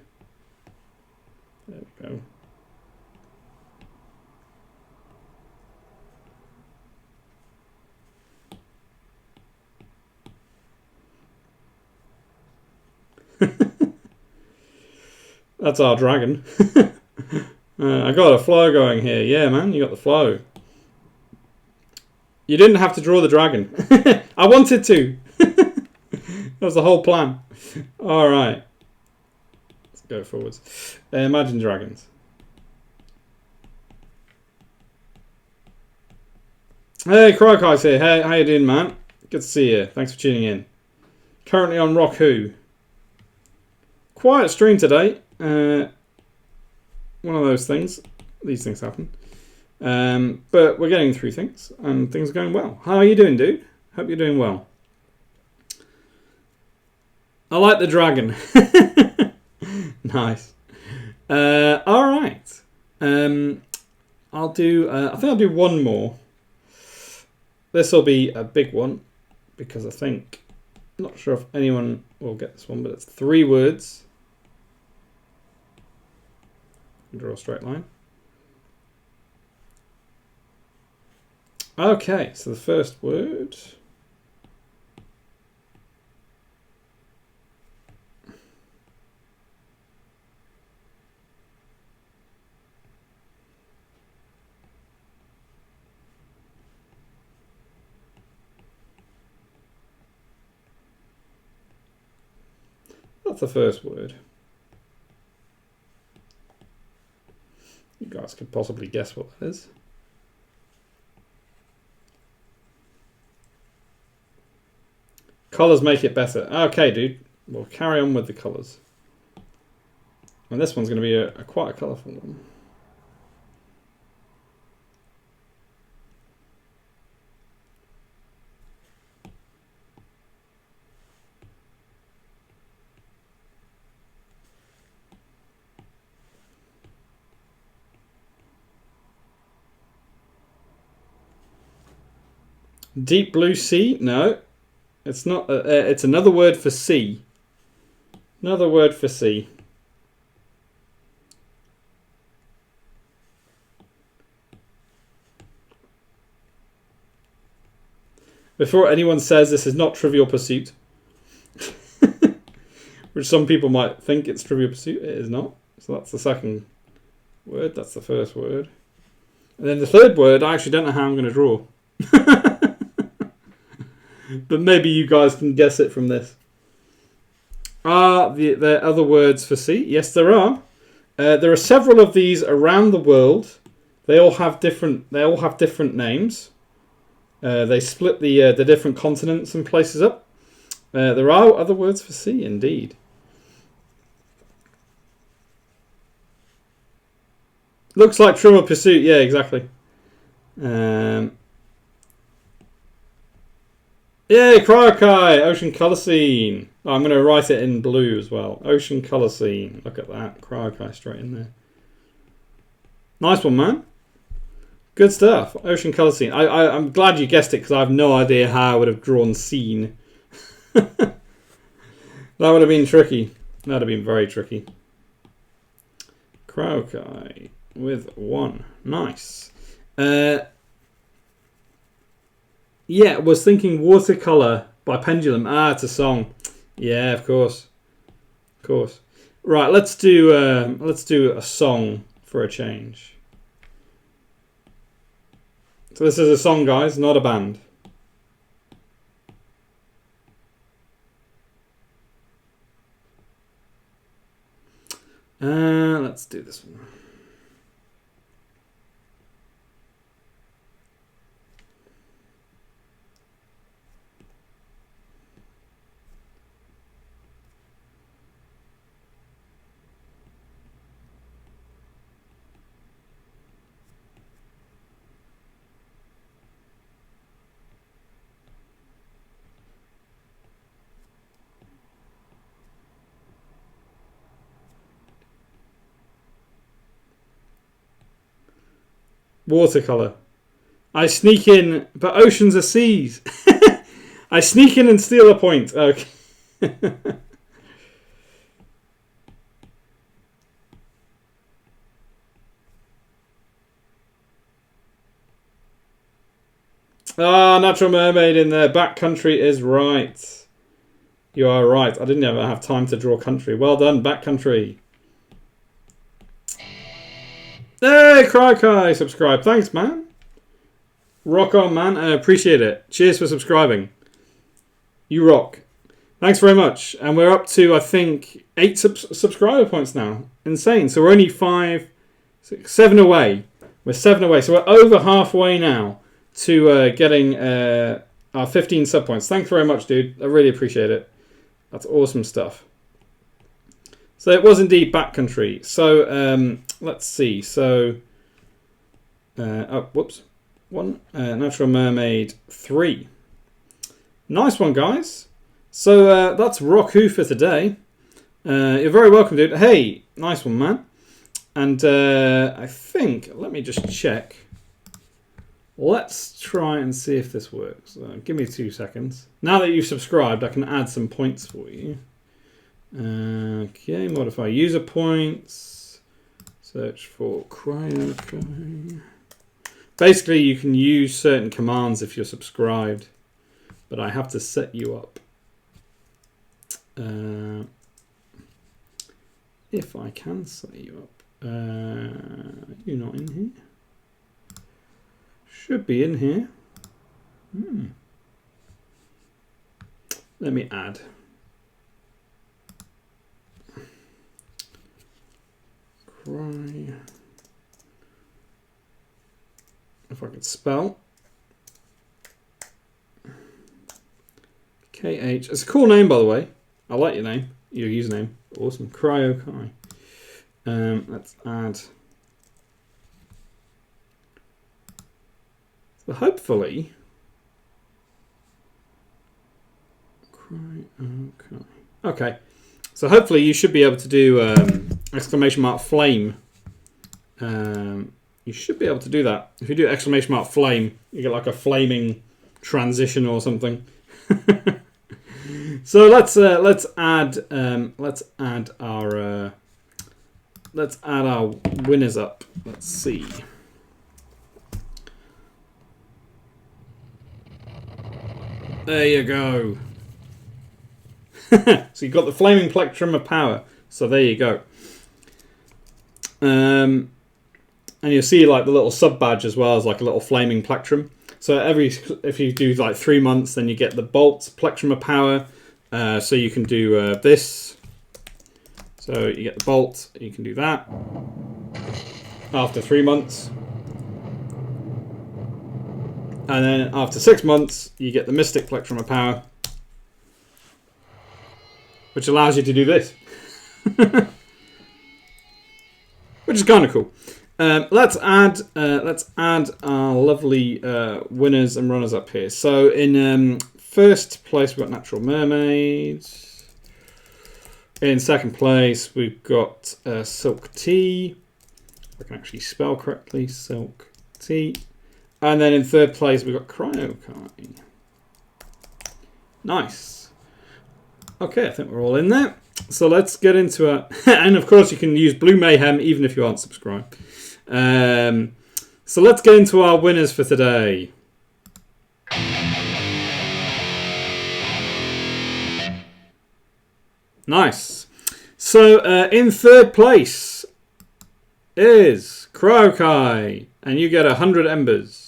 There we go. That's our dragon. I got a flow going here. Yeah, man, you got the flow. You didn't have to draw the dragon. I wanted to. That was the whole plan. All right. Let's go forwards. Imagine Dragons. Hey, Crocodile here. Hey, how you doing, man? Good to see you. Thanks for tuning in. Currently on Rock Who. Quiet stream today. One of those things. These things happen. But we're getting through things, and things are going well. How are you doing, dude? Hope you're doing well. I like the dragon. Nice. All right. I'll do. I think I'll do one more. This will be a big one because I think. I'm not sure if anyone will get this one, but it's 3 words. Draw a straight line. Okay, so the first word. That's the first word. You guys could possibly guess what that is. Colours make it better. Okay, dude. We'll carry on with the colours. And this one's going to be a quite a colourful one. Deep blue sea? No. It's not. It's another word for sea. Another word for sea. Before anyone says this is not Trivial Pursuit, which some people might think it's Trivial Pursuit, it is not. So that's the second word. That's the first word. And then the third word, I actually don't know how I'm going to draw. But maybe you guys can guess it from this. Are there other words for sea? Yes, there are. There are several of these around the world. They all have different names. They split the different continents and places up. There are other words for sea, indeed. Looks like Trivial Pursuit. Yeah, exactly. Yeah, Cryokai, Ocean Colour Scene. Oh, I'm going to write it in blue as well. Ocean Colour Scene. Look at that. Cryokai straight in there. Nice one, man. Good stuff. Ocean Colour Scene. I'm glad you guessed it because I have no idea how I would have drawn scene. That would have been tricky. That would have been very tricky. Cryokai with 1. Nice. Yeah, was thinking Watercolor by Pendulum. Ah, it's a song. Yeah, of course. Of course. Right, let's do a song for a change. So this is a song, guys, not a band. Let's do this one. Watercolor. I sneak in, but oceans are seas. I sneak in and steal a point. Okay. Ah, Natural Mermaid in there. Backcountry is right. You are right. I didn't ever have time to draw country. Well done, Backcountry. Hey, Cryokai, subscribe. Thanks, man. Rock on, man. I appreciate it. Cheers for subscribing. You rock. Thanks very much. And we're up to, I think, 8 subscriber points now. Insane. So we're only 5, 6, 7 away. We're 7 away. So we're over halfway now to getting our 15 sub points. Thanks very much, dude. I really appreciate it. That's awesome stuff. So it was indeed Backcountry. So let's see. So, whoops. 1. Natural Mermaid 3. Nice one, guys. So that's Rock Who for today. You're very welcome, dude. Hey, nice one, man. And I think, let me just check. Let's try and see if this works. Give me 2 seconds. Now that you've subscribed, I can add some points for you. Okay, modify user points. Search for Cryokai. Basically, you can use certain commands if you're subscribed, but I have to set you up. If I can set you up. You're not in here. Should be in here. Let me add. If I could spell. KH. It's a cool name, by the way. I like your name. Your username. Awesome. Cryokai. Let's add. So hopefully. Cryokai. Okay. So hopefully you should be able to do exclamation mark flame. You should be able to do that. If you do exclamation mark flame, you get like a flaming transition or something. So let's add our winners up. Let's see. There you go. So you've got the flaming plectrum of power. So there you go. And you'll see like the little sub badge as well as like a little flaming plectrum. So if you do like 3 months, then you get the bolt plectrum of power. So you can do this. So you get the bolt. You can do that after 3 months. And then after 6 months, you get the Mystic Plectrum of Power, which allows you to do this, which is kind of cool. Let's add our lovely winners and runners up here. So in first place, we've got Natural Mermaid. In second place, we've got Silk Tea. If I can actually spell correctly, Silk Tea. And then in third place, we've got Cryokai. Nice. Okay, I think we're all in there. So let's get into it. And of course, you can use Blue Mayhem even if you aren't subscribed. So let's get into our winners for today. Nice. So in third place is Cryokai. And you get 100 embers.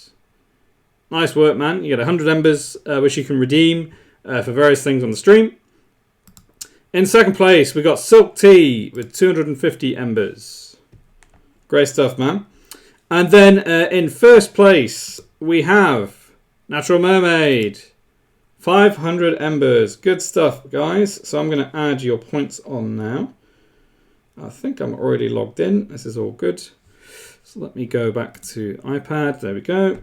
Nice work, man. You get 100 embers, which you can redeem for various things on the stream. In second place, we got Silk Tea with 250 embers. Great stuff, man. And then in first place, we have Natural Mermaid. 500 embers. Good stuff, guys. So I'm going to add your points on now. I think I'm already logged in. This is all good. So let me go back to iPad. There we go.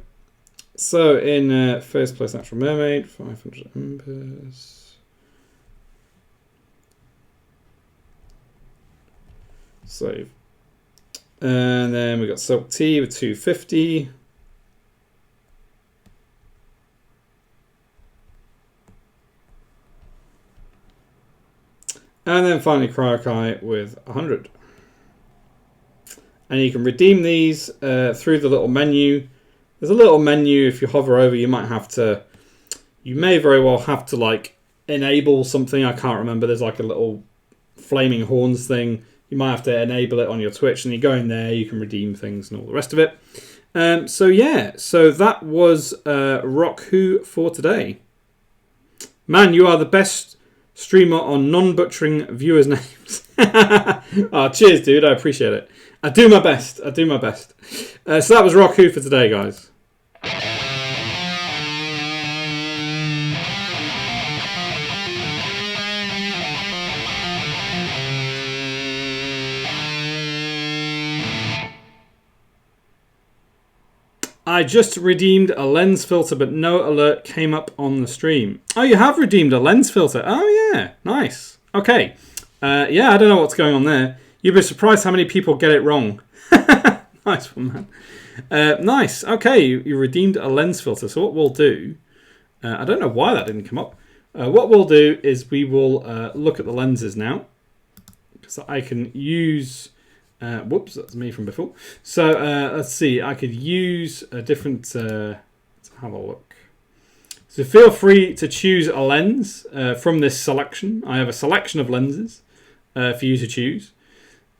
So in first place, Natural Mermaid, 500 embers. Save. And then we got Silk Tea with 250. And then finally Cryokai with 100. And you can redeem these through the little menu. There's a little menu. If you hover over, you may very well have to like enable something. I can't remember. There's like a little flaming horns thing. You might have to enable it on your Twitch, and you go in there, you can redeem things and all the rest of it. So yeah, so that was Rock Who for today. Man, you are the best streamer on non-butchering viewers' names. Oh, cheers, dude. I appreciate it. I do my best. So that was Rock Who for today, guys. I just redeemed a lens filter, but no alert came up on the stream. Oh, you have redeemed a lens filter. Oh, yeah. Nice. Okay. Yeah, I don't know what's going on there. You'd be surprised how many people get it wrong. Nice one, man. Nice. Okay, you redeemed a lens filter. So what we'll do... I don't know why that didn't come up. What we'll do is we will look at the lenses now. So I can use... whoops, that's me from before. So let's see. I could use a different... let's have a look. So feel free to choose a lens from this selection. I have a selection of lenses for you to choose.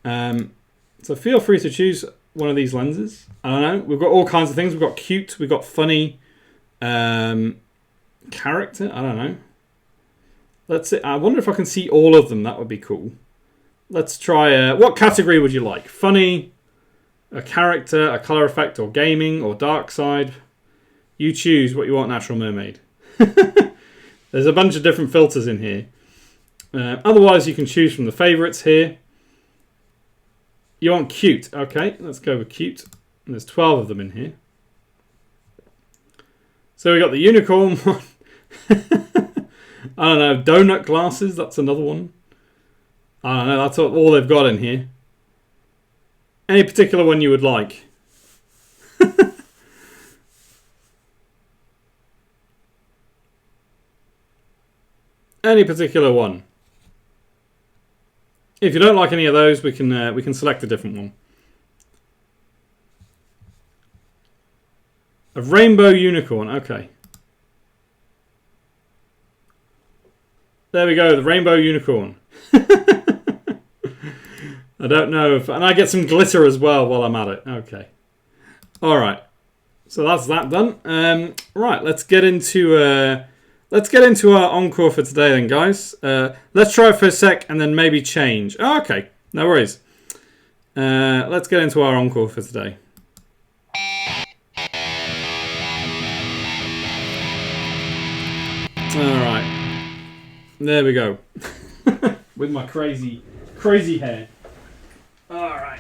So feel free to choose one of these lenses. I don't know. We've got all kinds of things. We've got cute. We've got funny. Character. I don't know. Let's see. I wonder if I can see all of them. That would be cool. Let's try... what category would you like? Funny, a character, a color effect, or gaming, or dark side? You choose what you want, Natural Mermaid. There's a bunch of different filters in here. Otherwise, you can choose from the favorites here. You want cute. Okay, let's go with cute. And there's 12 of them in here. So we got the unicorn one. I don't know, donut glasses, that's another one. I don't know, that's all they've got in here. Any particular one you would like? Any particular one. If you don't like any of those, we can select a different one. A rainbow unicorn. Okay. There we go. The rainbow unicorn. I don't know if... And I get some glitter as well while I'm at it. Okay. All right. So that's that done. Right. Let's get into our encore for today then, guys. Let's try it for a sec and then maybe change. Oh, okay. No worries. Let's get into our encore for today. All right. There we go. With my crazy hair. All right.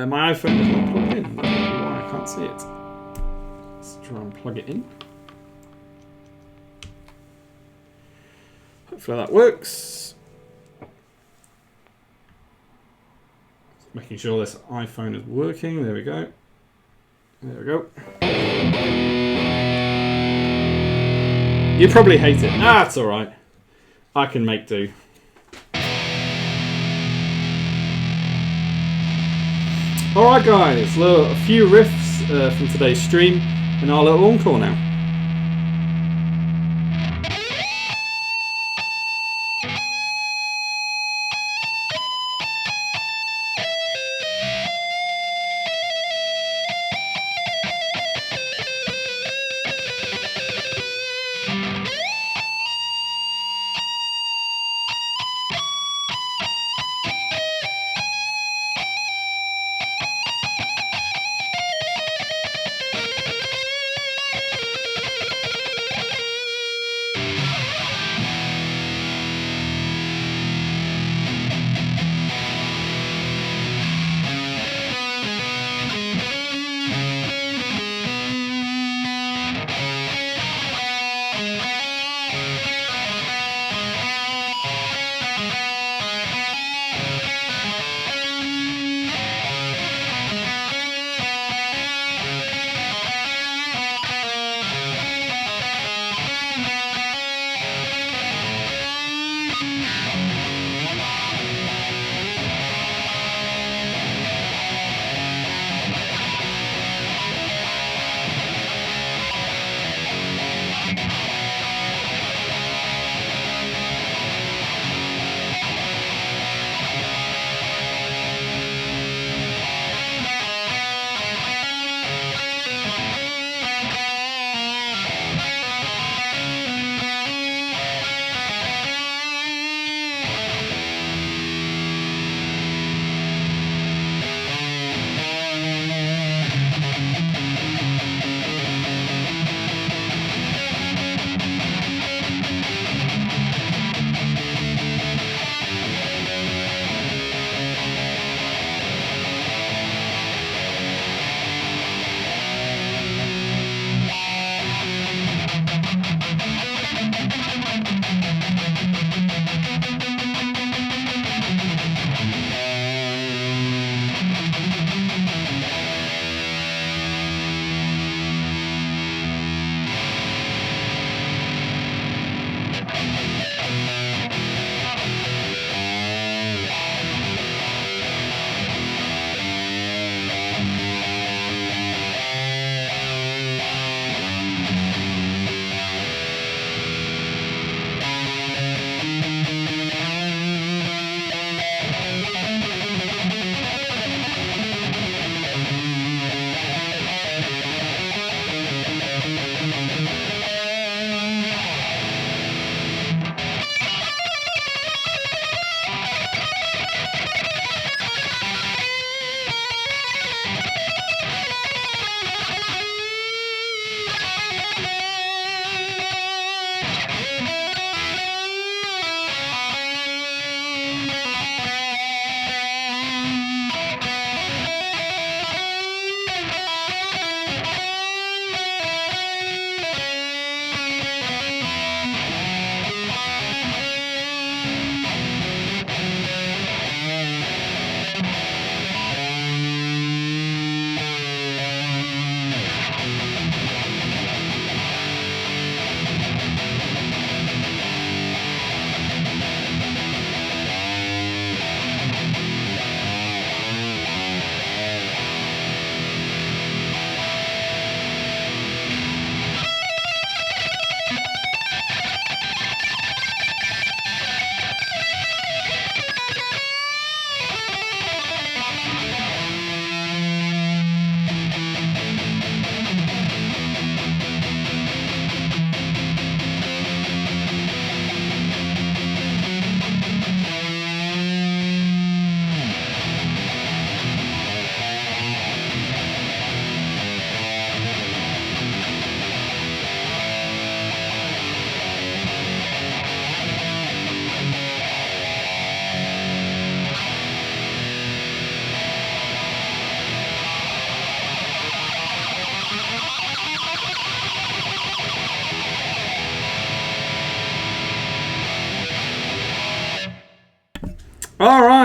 My iPhone is not plugged in. I don't know why I can't see it. Let's try and plug it in. Hopefully that works. Making sure this iPhone is working. There we go. There we go. You probably hate it. Ah, it's alright. I can make do. Alright guys, a few riffs from today's stream in our little encore now.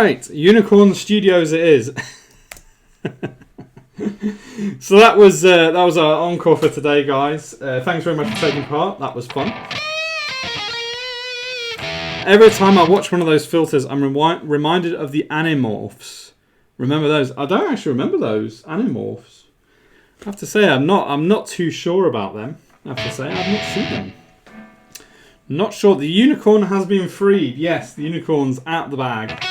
right, Unicorn Studios it is. So that was our encore for today, guys. Thanks very much for taking part. That was fun. Every time I watch one of those filters, I'm reminded of the Animorphs. Remember those? I don't actually remember those Animorphs. I have to say, I'm not too sure about them. I have to say, I've not seen them. Not sure. The unicorn has been freed. Yes, the unicorn's out the bag.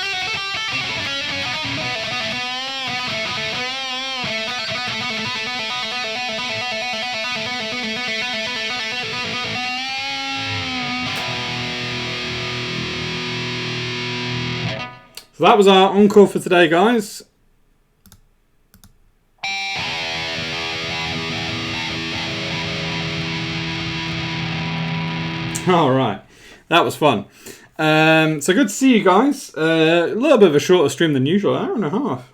So that was our encore for today, guys. All right, that was fun. So good to see you guys. A little bit of a shorter stream than usual, hour and a half.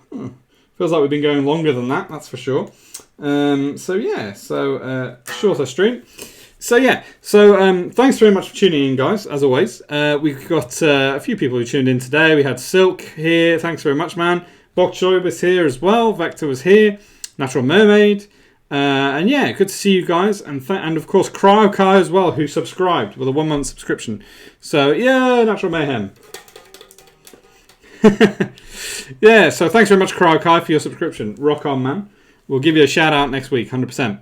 Feels like we've been going longer than that, that's for sure. Shorter stream. Thanks very much for tuning in, guys, as always. We've got a few people who tuned in today. We had Silk here. Thanks very much, man. Bok Choy was here as well. Vector was here. Natural Mermaid. Good to see you guys. And of course, Cryo Kai as well, who subscribed with a 1 month subscription. So, yeah, Natural Mayhem. Yeah, so thanks very much, Cryo Kai, for your subscription. Rock on, man. We'll give you a shout out next week, 100%.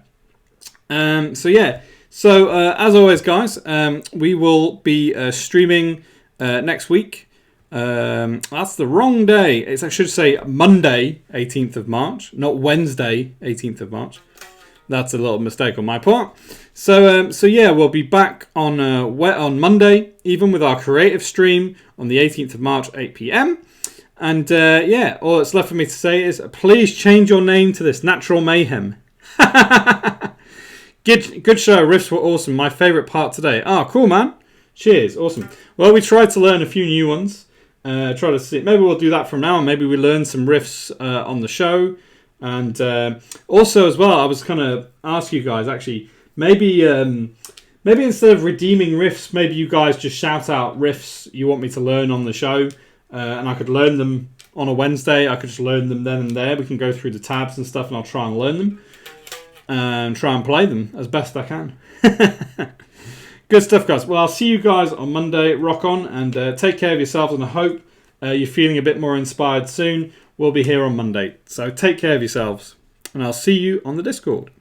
So, as always, guys, we will be streaming next week. That's the wrong day. I should say Monday, 18th of March, not Wednesday, 18th of March. That's a little mistake on my part. So we'll be back on Monday, even with our creative stream on the 18th of March, 8 p.m. And all that's left for me to say is please change your name to this, Natural Mayhem. Good show. Riffs were awesome. My favourite part today. Oh, cool, man. Cheers. Awesome. Well, we tried to learn a few new ones. Try to see. Maybe we'll do that from now on. Maybe we learn some riffs on the show. And also as well, I was kind of ask you guys actually, maybe instead of redeeming riffs, maybe you guys just shout out riffs you want me to learn on the show, and I could learn them on a Wednesday. I could just learn them then and there. We can go through the tabs and stuff, and I'll try and learn them and try and play them as best I can. Good stuff, guys. Well, I'll see you guys on Monday. Rock on, and take care of yourselves, and I hope you're feeling a bit more inspired soon. We'll be here on Monday. So take care of yourselves, and I'll see you on the Discord.